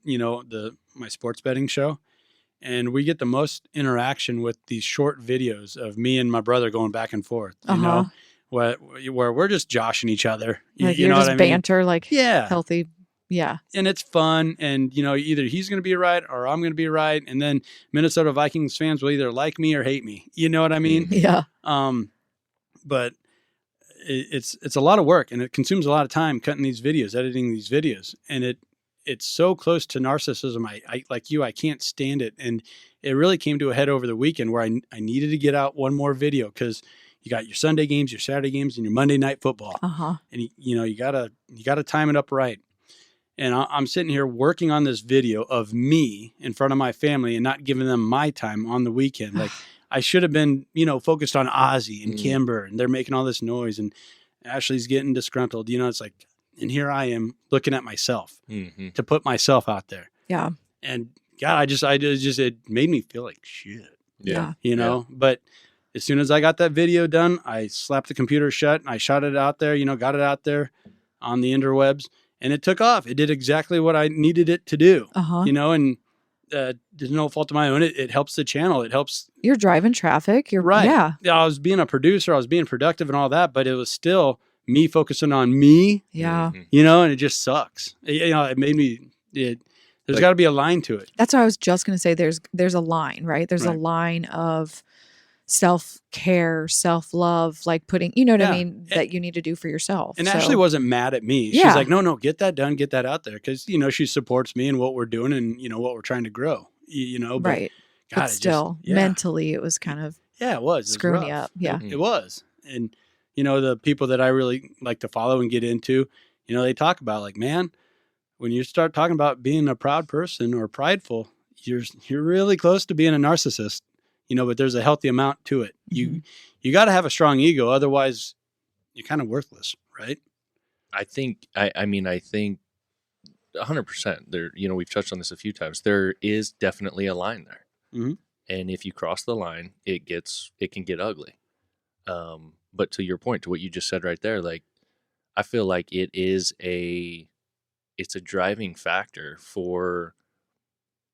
[SPEAKER 3] my sports betting show. And we get the most interaction with these short videos of me and my brother going back and forth,
[SPEAKER 4] Uh-huh.
[SPEAKER 3] where we're just joshing each other.
[SPEAKER 4] Like
[SPEAKER 3] you
[SPEAKER 4] you're
[SPEAKER 3] know
[SPEAKER 4] just
[SPEAKER 3] what I mean?
[SPEAKER 4] banter, like
[SPEAKER 3] Yeah.
[SPEAKER 4] healthy. Yeah.
[SPEAKER 3] And it's fun. And, either he's going to be right or I'm going to be right. And then Minnesota Vikings fans will either like me or hate me. You know what I mean?
[SPEAKER 4] Yeah.
[SPEAKER 3] But it's a lot of work, and it consumes a lot of time cutting these videos, editing these videos. And it's so close to narcissism. I like you, I can't stand it. And it really came to a head over the weekend where I needed to get out one more video because you got your Sunday games, your Saturday games, and your Monday night football.
[SPEAKER 4] Uh-huh.
[SPEAKER 3] And you gotta time it up right. And I'm sitting here working on this video of me in front of my family and not giving them my time on the weekend. Like I should have been, focused on Ozzy and Kimber, and they're making all this noise, and Ashley's getting disgruntled. It's like, and here I am looking at myself
[SPEAKER 2] Mm-hmm.
[SPEAKER 3] to put myself out there.
[SPEAKER 4] Yeah.
[SPEAKER 3] And God, it made me feel like shit,
[SPEAKER 2] Yeah.
[SPEAKER 3] But as soon as I got that video done, I slapped the computer shut and I shot it out there, got it out there on the interwebs, and it took off. It did exactly what I needed it to do,
[SPEAKER 4] Uh-huh.
[SPEAKER 3] and there's no fault of my own. It helps the channel. It helps.
[SPEAKER 4] You're driving traffic. You're
[SPEAKER 3] Right.
[SPEAKER 4] Yeah.
[SPEAKER 3] I was being a producer. I was being productive and all that, but it was still me focusing on me,
[SPEAKER 4] Yeah.
[SPEAKER 2] Mhm.
[SPEAKER 3] and it just sucks. It made me, there's
[SPEAKER 2] Like-
[SPEAKER 3] got to be a line to it.
[SPEAKER 4] That's what I was just going to say. There's a line, right? There's a
[SPEAKER 3] Right.
[SPEAKER 4] line of self-care, self-love, like putting, you know what I
[SPEAKER 3] Yeah.
[SPEAKER 4] mean, that you need to do for yourself.
[SPEAKER 3] And
[SPEAKER 4] So-
[SPEAKER 3] Ashley wasn't mad at me. She's
[SPEAKER 4] Yeah.
[SPEAKER 3] like, no, get that done, get that out there. Cause she supports me and what we're doing and, what we're trying to grow, but
[SPEAKER 4] right.
[SPEAKER 3] God,
[SPEAKER 4] But
[SPEAKER 3] it just-
[SPEAKER 4] still,
[SPEAKER 3] yeah.
[SPEAKER 4] mentally, it was kind of
[SPEAKER 3] Yeah, it was. It was
[SPEAKER 4] screwing you
[SPEAKER 3] rough.
[SPEAKER 4] up. Yeah.
[SPEAKER 3] It was. And, the people that I really like to follow and get into, they talk about like, man, when you start talking about being a proud person or prideful, you're really close to being a narcissist. but there's a healthy amount to it.
[SPEAKER 4] Mhm.
[SPEAKER 3] You got to have a strong ego. Otherwise you're kind of worthless, right?
[SPEAKER 2] I think, I mean, I think 100% there, we've touched on this a few times. There is definitely a line there.
[SPEAKER 3] Mhm.
[SPEAKER 2] And if you cross the line, it can get ugly. But to your point, to what you just said right there, like, I feel like it's a driving factor for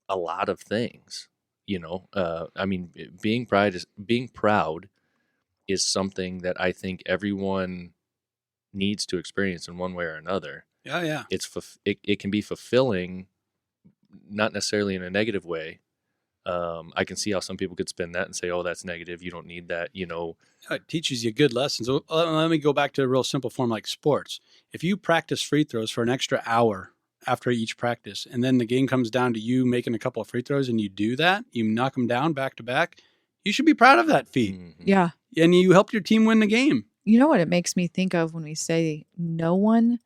[SPEAKER 2] a lot of things, I mean, being proud is something that I think everyone needs to experience in one way or another.
[SPEAKER 3] Yeah.
[SPEAKER 2] It can be fulfilling, not necessarily in a negative way. I can see how some people could spin that and say, "Oh, that's negative. You don't need that."
[SPEAKER 3] It teaches you good lessons. Well, let me go back to a real simple form like sports. If you practice free throws for an extra hour after each practice, and then the game comes down to you making a couple of free throws and you do that, you knock them down back to back, you should be proud of that feat.
[SPEAKER 2] Mhm.
[SPEAKER 4] Yeah.
[SPEAKER 3] And you helped your team win the game.
[SPEAKER 4] You know what it makes me think of when we say no one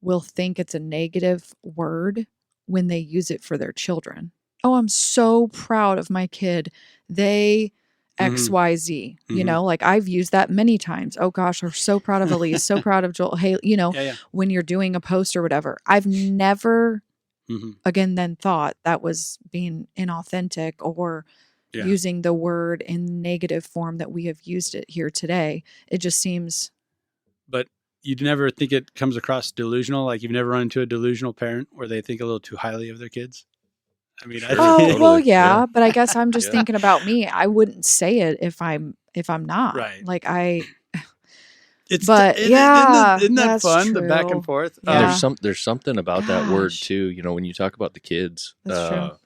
[SPEAKER 4] will think it's a negative word when they use it for their children. Oh, I'm so proud of my kid. They XYZ,
[SPEAKER 3] Mhm.
[SPEAKER 4] like I've used that many times. Oh gosh, I'm so proud of Elise, so proud of Joel. Hey,
[SPEAKER 3] Yeah.
[SPEAKER 4] when you're doing a post or whatever, I've never
[SPEAKER 3] Mhm.
[SPEAKER 4] again then thought that was being inauthentic or
[SPEAKER 3] Yeah.
[SPEAKER 4] using the word in negative form that we have used it here today. It just seems
[SPEAKER 3] But you'd never think it comes across delusional? Like you've never run into a delusional parent where they think a little too highly of their kids? I mean,
[SPEAKER 2] Sure.
[SPEAKER 4] oh,
[SPEAKER 2] Totally.
[SPEAKER 4] well, yeah,
[SPEAKER 2] Yeah.
[SPEAKER 4] but I guess I'm just
[SPEAKER 2] Yeah.
[SPEAKER 4] thinking about me. I wouldn't say it if I'm not.
[SPEAKER 3] Right.
[SPEAKER 4] Like
[SPEAKER 3] It's
[SPEAKER 4] But,
[SPEAKER 3] isn't
[SPEAKER 4] yeah,
[SPEAKER 3] isn't that
[SPEAKER 4] that's
[SPEAKER 3] fun? The back
[SPEAKER 4] true.
[SPEAKER 3] and forth.
[SPEAKER 4] Yeah.
[SPEAKER 2] There's something about that word
[SPEAKER 4] Gosh.
[SPEAKER 2] too. When you talk about the kids,
[SPEAKER 4] That's true.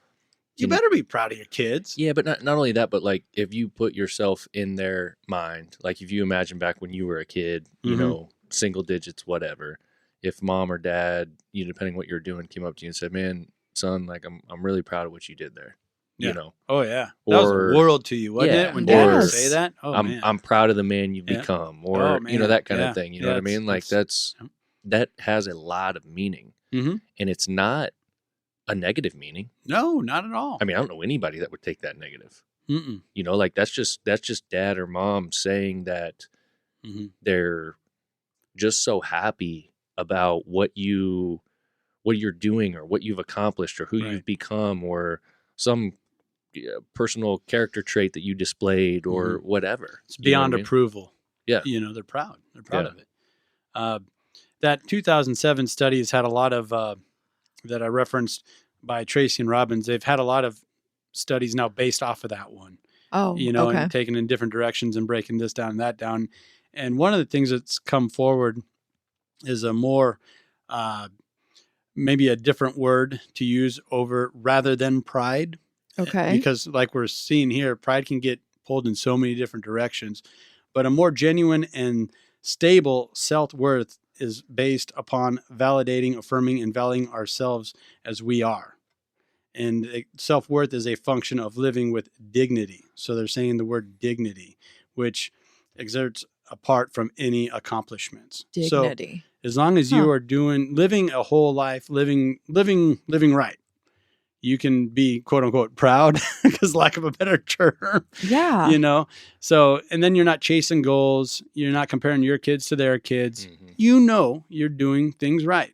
[SPEAKER 3] You better be proud of your kids.
[SPEAKER 2] yeah, but not only that, but like if you put yourself in their mind, like if you imagine back when you were a kid,
[SPEAKER 3] Mhm.
[SPEAKER 2] single digits, whatever. If mom or dad, depending what you're doing, came up to you and said, "Man, son, like I'm really proud of what you did there."
[SPEAKER 3] Yeah. Oh yeah, that was
[SPEAKER 2] Or-
[SPEAKER 3] a world to you, wasn't
[SPEAKER 2] yeah,
[SPEAKER 3] it? When
[SPEAKER 4] or-
[SPEAKER 3] dad would say that. Oh
[SPEAKER 2] I'm
[SPEAKER 3] man.
[SPEAKER 2] I'm proud of the man you've
[SPEAKER 3] Yeah.
[SPEAKER 2] become,
[SPEAKER 3] Oh,
[SPEAKER 2] or
[SPEAKER 3] man.
[SPEAKER 2] that kind
[SPEAKER 3] Yeah.
[SPEAKER 2] of thing. You know
[SPEAKER 3] Yeah,
[SPEAKER 2] what I mean? Like
[SPEAKER 3] it's-
[SPEAKER 2] that has a lot of meaning,
[SPEAKER 3] Mhm.
[SPEAKER 2] and it's not a negative meaning.
[SPEAKER 3] No, not at all.
[SPEAKER 2] I mean, I don't know anybody that would take that negative.
[SPEAKER 3] Mm-mm.
[SPEAKER 2] Like that's just dad or mom saying that
[SPEAKER 3] Mhm.
[SPEAKER 2] they're just so happy about what you're doing or what you've accomplished or who
[SPEAKER 3] Right.
[SPEAKER 2] you've become or some personal character trait that you displayed or whatever.
[SPEAKER 3] It's
[SPEAKER 2] You know what
[SPEAKER 3] beyond
[SPEAKER 2] I mean?
[SPEAKER 3] approval.
[SPEAKER 2] Yeah.
[SPEAKER 3] They're proud. They're proud
[SPEAKER 2] Yeah.
[SPEAKER 3] of it. That 2007 study has had a lot of that I referenced by Tracy and Robbins. They've had a lot of studies now based off of that one.
[SPEAKER 4] Oh, okay.
[SPEAKER 3] And taken in different directions and breaking this down and that down. And one of the things that's come forward is a more, maybe a different word to use over rather than pride.
[SPEAKER 4] Okay.
[SPEAKER 3] Because like we're seeing here, pride can get pulled in so many different directions, but a more genuine and stable self-worth is based upon validating, affirming, and valuing ourselves as we are. And self-worth is a function of living with dignity. So they're saying the word dignity, which exerts apart from any accomplishments. So
[SPEAKER 4] Dignity.
[SPEAKER 3] as long as you
[SPEAKER 4] Huh.
[SPEAKER 3] are living a whole life, living right, you can be quote unquote proud, because lack of a better term,
[SPEAKER 4] Yeah.
[SPEAKER 3] So, and then you're not chasing goals. You're not comparing your kids to their kids.
[SPEAKER 2] Mhm.
[SPEAKER 3] You're doing things right.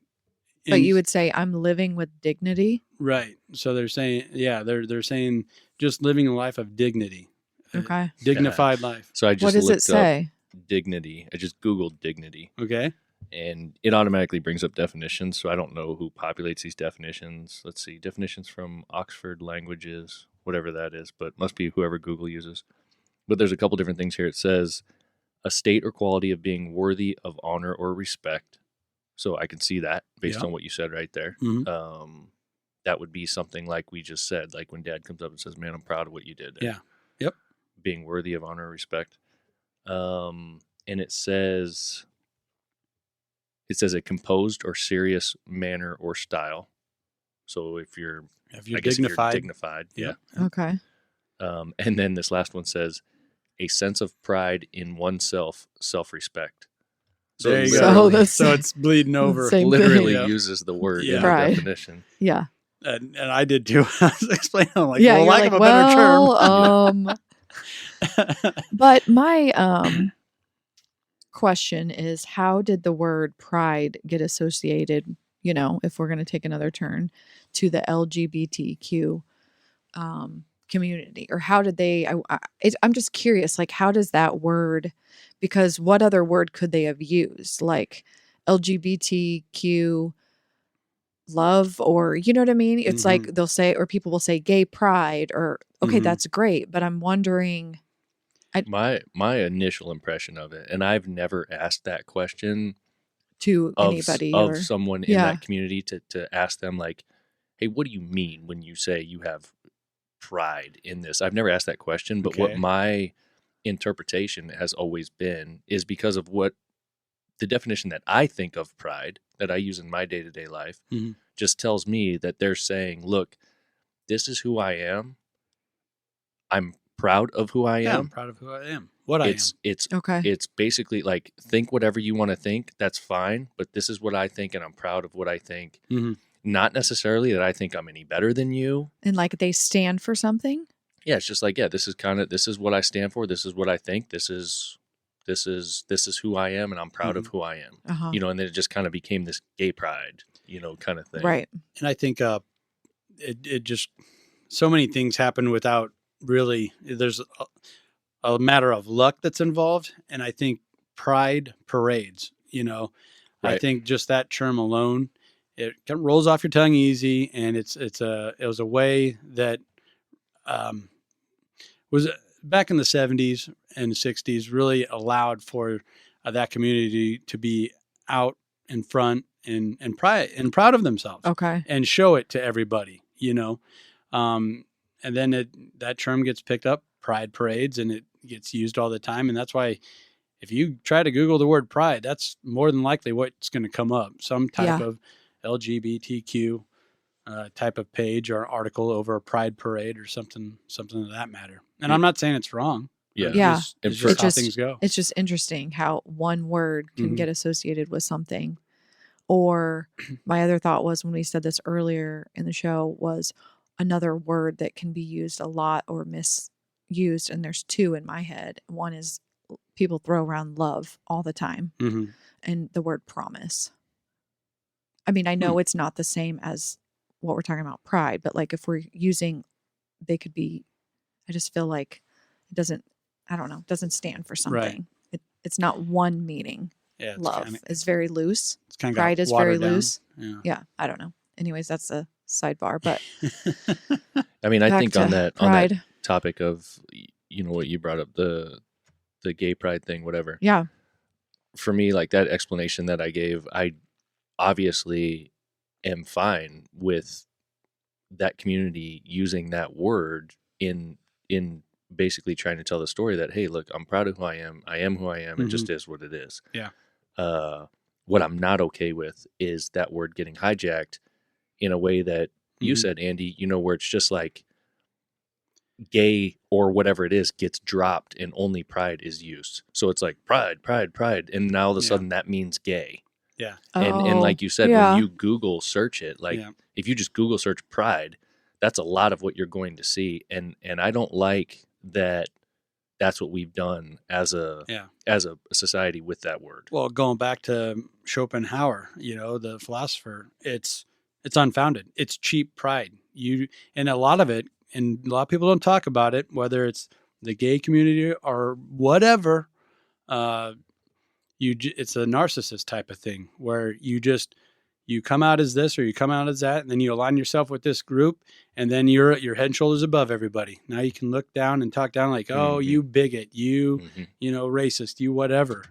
[SPEAKER 4] But
[SPEAKER 3] And-
[SPEAKER 4] you would say I'm living with dignity.
[SPEAKER 3] right. So they're saying, they're saying just living a life of dignity,
[SPEAKER 4] Okay.
[SPEAKER 3] dignified life.
[SPEAKER 2] So I just
[SPEAKER 4] What does it
[SPEAKER 2] looked up
[SPEAKER 4] say?
[SPEAKER 2] dignity. I just Googled dignity,
[SPEAKER 3] Okay.
[SPEAKER 2] and it automatically brings up definitions. So I don't know who populates these definitions. Let's see, definitions from Oxford Languages, whatever that is, but must be whoever Google uses. But there's a couple different things here. It says a state or quality of being worthy of honor or respect. So I can see that based
[SPEAKER 3] Yeah.
[SPEAKER 2] on what you said right there.
[SPEAKER 3] Mhm.
[SPEAKER 2] That would be something like we just said, like when dad comes up and says, "Man, I'm proud of what you did there."
[SPEAKER 3] Yeah. Yep.
[SPEAKER 2] Being worthy of honor or respect. And it says a composed or serious manner or style. So if you're,
[SPEAKER 3] If you're
[SPEAKER 2] I guess
[SPEAKER 3] dignified,
[SPEAKER 2] if you're dignified, yeah.
[SPEAKER 4] Okay.
[SPEAKER 2] And then this last one says a sense of pride in oneself, self-respect. So
[SPEAKER 3] there you
[SPEAKER 2] literally-
[SPEAKER 3] go.
[SPEAKER 4] that's-
[SPEAKER 3] So it's bleeding over.
[SPEAKER 4] Same thing.
[SPEAKER 2] literally
[SPEAKER 3] Yeah.
[SPEAKER 2] uses the word in
[SPEAKER 3] Yeah.
[SPEAKER 2] the
[SPEAKER 4] Pride.
[SPEAKER 2] definition.
[SPEAKER 4] Yeah.
[SPEAKER 3] And I did too. I was explaining, I'm like,
[SPEAKER 4] yeah,
[SPEAKER 3] well,
[SPEAKER 4] you're
[SPEAKER 3] lack
[SPEAKER 4] like,
[SPEAKER 3] of a better term.
[SPEAKER 4] well, but my question is, how did the word pride get associated, if we're going to take another turn, to the LGBTQ community? Or how did they, I'm just curious, like, how does that word, because what other word could they have used? Like LGBTQ love, or you know what I mean? It's like
[SPEAKER 3] Mhm.
[SPEAKER 4] they'll say, or people will say gay pride, or okay,
[SPEAKER 3] Mhm.
[SPEAKER 4] that's great, but I'm wondering.
[SPEAKER 2] My initial impression of it, and I've never asked that question
[SPEAKER 4] To anybody,
[SPEAKER 2] of
[SPEAKER 4] or
[SPEAKER 2] someone in
[SPEAKER 4] yeah,
[SPEAKER 2] that community to ask them like, hey, what do you mean when you say you have pride in this? I've never asked that question, but what
[SPEAKER 3] Okay.
[SPEAKER 2] my interpretation has always been is because of what the definition that I think of pride that I use in my day-to-day life
[SPEAKER 3] Mhm.
[SPEAKER 2] just tells me that they're saying, look, this is who I am. I'm proud of who I
[SPEAKER 3] Yeah, I'm
[SPEAKER 2] am.
[SPEAKER 3] proud of who I am. What I am.
[SPEAKER 4] okay,
[SPEAKER 2] It's basically like, think whatever you want to think, that's fine, but this is what I think and I'm proud of what I think.
[SPEAKER 3] Mhm.
[SPEAKER 2] Not necessarily that I think I'm any better than you.
[SPEAKER 4] and like they stand for something.
[SPEAKER 2] Yeah, it's just like, yeah, this is what I stand for, this is what I think, this is who I am and I'm proud of
[SPEAKER 3] Mhm.
[SPEAKER 2] who I am.
[SPEAKER 4] Uh-huh.
[SPEAKER 2] And then it just kind of became this gay pride, kind of thing.
[SPEAKER 4] Right.
[SPEAKER 3] And I think it just, so many things happen without really, there's a matter of luck that's involved. And I think pride parades, I
[SPEAKER 2] Right.
[SPEAKER 3] think just that term alone, it kind of rolls off your tongue easy. And it was a way that was back in the 70s and 60s really allowed for that community to be out in front and proud of themselves
[SPEAKER 4] Okay.
[SPEAKER 3] and show it to everybody, and then that term gets picked up, pride parades, and it gets used all the time. And that's why if you try to Google the word pride, that's more than likely what's going to come up. Some type
[SPEAKER 4] Yeah.
[SPEAKER 3] of LGBTQ type of page or article over a pride parade or something of that matter. And I'm not saying it's wrong.
[SPEAKER 2] Yeah.
[SPEAKER 4] Yeah.
[SPEAKER 2] And
[SPEAKER 3] It's
[SPEAKER 2] for-
[SPEAKER 3] just how
[SPEAKER 4] It's
[SPEAKER 3] things go.
[SPEAKER 4] It's just interesting how one word can
[SPEAKER 3] Mhm.
[SPEAKER 4] get associated with something. Or my other thought was, when we said this earlier in the show, was another word that can be used a lot or misused. And there's two in my head. One is people throw around love all the time,
[SPEAKER 3] Mhm.
[SPEAKER 4] and the word promise. I mean, I know it's not the same as what we're talking about, pride, but like if we're using, they could be, I just feel like it doesn't, I don't know, doesn't stand for
[SPEAKER 3] Right.
[SPEAKER 4] something. It's not one meaning.
[SPEAKER 3] Yeah,
[SPEAKER 4] Love is very loose.
[SPEAKER 3] it's kind of
[SPEAKER 4] Pride is very
[SPEAKER 3] watered down.
[SPEAKER 4] loose.
[SPEAKER 3] Yeah.
[SPEAKER 4] Yeah, I don't know. Anyways, that's a sidebar. But
[SPEAKER 2] I mean, I
[SPEAKER 4] back
[SPEAKER 2] think
[SPEAKER 4] to
[SPEAKER 2] on that
[SPEAKER 4] pride.
[SPEAKER 2] topic of what you brought up, the gay pride thing, whatever.
[SPEAKER 4] Yeah.
[SPEAKER 2] For me, like that explanation that I gave, I obviously am fine with that community using that word in basically trying to tell the story that, hey, look, I'm proud of who I am who I am, it just is what it is.
[SPEAKER 3] Yeah.
[SPEAKER 2] What I'm not okay with is that word getting hijacked in a way that you said, Andy, where it's just like gay or whatever it is gets dropped and only pride is used. So it's like pride, and now all of a sudden that means gay.
[SPEAKER 3] Yeah.
[SPEAKER 2] And like you said,
[SPEAKER 4] yeah.
[SPEAKER 2] when you Google search it, like if you just Google search pride, that's a lot of what you're going to see. And I don't like that that's what we've done as a society with that word.
[SPEAKER 3] Well, going back to Schopenhauer, the philosopher, it's unfounded. It's cheap pride. And a lot of it, and a lot of people don't talk about it, whether it's the gay community or whatever, it's a narcissist type of thing where you come out as this or you come out as that, and then you align yourself with this group, and then you're head and shoulders above everybody. Now you can look down and talk down like, oh, you bigot, you, racist, you whatever,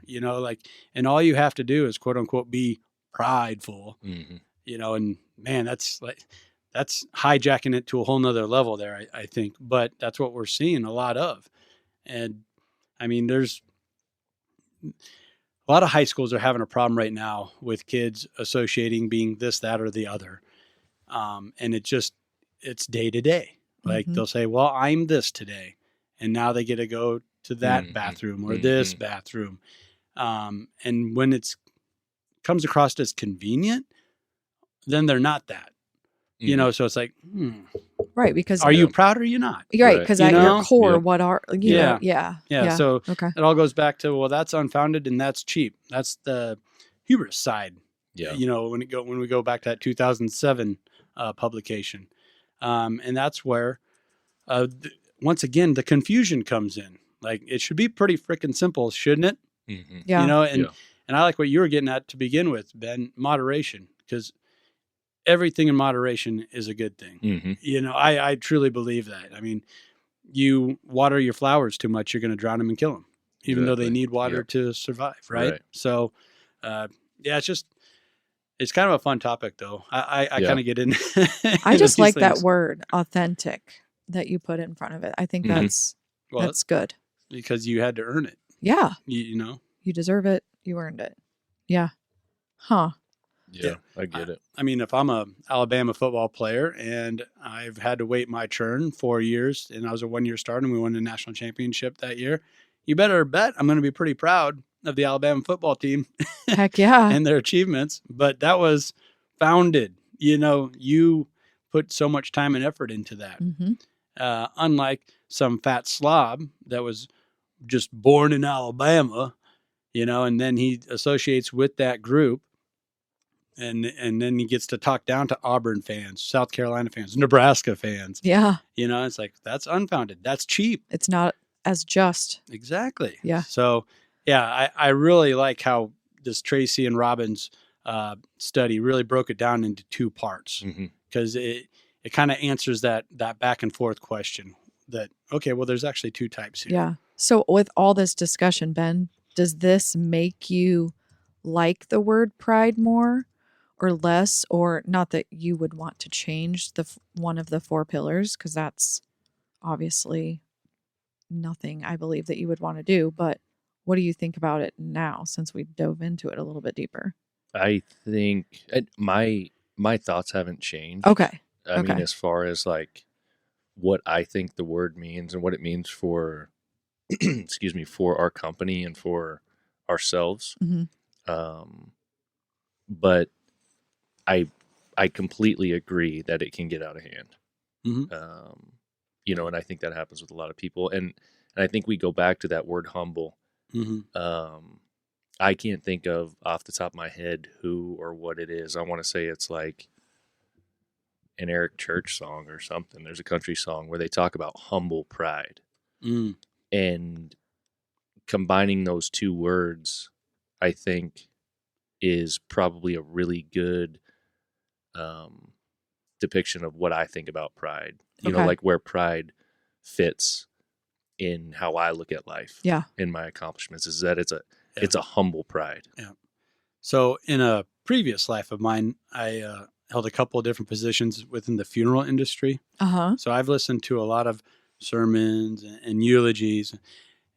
[SPEAKER 3] and all you have to do is quote unquote be prideful, and man, that's hijacking it to a whole nother level there, I think. But that's what we're seeing a lot of. And I mean, there's a lot of high schools are having a problem right now with kids associating being this, that, or the other. And it's day to day. Like they'll say, well, I'm this today. And now they get to go to that bathroom or this bathroom. And when it's comes across as convenient, then they're not that. You know, so it's like,
[SPEAKER 4] Right, because
[SPEAKER 3] are you proud or are you not?
[SPEAKER 4] you're right,
[SPEAKER 2] Right.
[SPEAKER 4] because
[SPEAKER 3] You
[SPEAKER 4] at
[SPEAKER 3] know?
[SPEAKER 4] your core,
[SPEAKER 2] Yep.
[SPEAKER 4] what are you
[SPEAKER 3] Yeah.
[SPEAKER 4] know, yeah.
[SPEAKER 3] Yeah. So
[SPEAKER 4] Okay.
[SPEAKER 3] it all goes back to, well, that's unfounded and that's cheap. That's the hubris side.
[SPEAKER 2] Yeah.
[SPEAKER 3] You know, when we go back to that 2007 publication, and that's where, once again, the confusion comes in. Like, it should be pretty freaking simple, shouldn't it?
[SPEAKER 2] Mhm.
[SPEAKER 4] Yeah.
[SPEAKER 3] You know, and
[SPEAKER 2] Yeah.
[SPEAKER 3] and I like what you were getting at to begin with, Ben. Moderation, because everything in moderation is a good thing.
[SPEAKER 2] Mhm.
[SPEAKER 3] You know, I truly believe that. I mean, you water your flowers too much, you're going to drown them and kill them, even though they
[SPEAKER 2] Exactly.
[SPEAKER 3] need water
[SPEAKER 2] Yep.
[SPEAKER 3] to survive, right?
[SPEAKER 2] Right.
[SPEAKER 3] So, yeah, it's kind of a fun topic, though. I
[SPEAKER 2] Yeah.
[SPEAKER 3] kind of get in.
[SPEAKER 4] I
[SPEAKER 3] into
[SPEAKER 4] just
[SPEAKER 3] these
[SPEAKER 4] like that
[SPEAKER 3] things.
[SPEAKER 4] word, authentic, that you put in front of it. I think
[SPEAKER 2] Mhm.
[SPEAKER 3] Well,
[SPEAKER 4] that's good.
[SPEAKER 3] because you had to earn it.
[SPEAKER 4] Yeah.
[SPEAKER 3] You know.
[SPEAKER 4] You deserve it. You earned it. Yeah. Huh.
[SPEAKER 2] Yeah, I get it.
[SPEAKER 3] I mean, if I'm a Alabama football player and I've had to wait my turn 4 years, and I was a 1-year starter, and we won the national championship that year, you better bet I'm going to be pretty proud of the Alabama football team
[SPEAKER 4] Heck yeah.
[SPEAKER 3] and their achievements. But that was founded. You know, you put so much time and effort into that.
[SPEAKER 4] hmm
[SPEAKER 3] Unlike some fat slob that was just born in Alabama, you know, and then he associates with that group. And then he gets to talk down to Auburn fans, South Carolina fans, Nebraska fans.
[SPEAKER 4] Yeah.
[SPEAKER 3] You know, it's like, that's unfounded. That's cheap.
[SPEAKER 4] It's not as just.
[SPEAKER 3] Exactly.
[SPEAKER 4] Yeah.
[SPEAKER 3] So, yeah, I really like how this Tracy and Robbins study really broke it down into 2 parts,
[SPEAKER 2] Mhm.
[SPEAKER 3] because it kind of answers that back and forth question that, okay, well, there's actually 2 types here.
[SPEAKER 4] Yeah. So with all this discussion, Ben, does this make you like the word pride more or less, or not that you would want to change one of the 4 pillars, because that's obviously nothing I believe that you would want to do, but what do you think about it now since we dove into it a little bit deeper?
[SPEAKER 2] I think my thoughts haven't changed.
[SPEAKER 4] Okay.
[SPEAKER 2] I mean,
[SPEAKER 4] okay.
[SPEAKER 2] as far as like what I think the word means and what it means for, excuse me, for our company and for ourselves.
[SPEAKER 4] hmm
[SPEAKER 2] But I completely agree that it can get out of hand.
[SPEAKER 3] Mhm.
[SPEAKER 2] You know, and I think that happens with a lot of people. And I think we go back to that word humble.
[SPEAKER 3] Mm-hmm.
[SPEAKER 2] I can't think of off the top of my head who or what it is. I want to say it's like an Eric Church song or something. There's a country song where they talk about humble pride.
[SPEAKER 3] Mm.
[SPEAKER 2] And combining those 2 words, I think, is probably a really good depiction of what I think about pride. You know,
[SPEAKER 4] Okay.
[SPEAKER 2] like where pride fits in how I look at life.
[SPEAKER 4] Yeah.
[SPEAKER 2] In my accomplishments, is that it's a humble pride.
[SPEAKER 3] So in a previous life of mine, I held a couple of different positions within the funeral industry.
[SPEAKER 4] Uh-huh.
[SPEAKER 3] So I've listened to a lot of sermons and eulogies,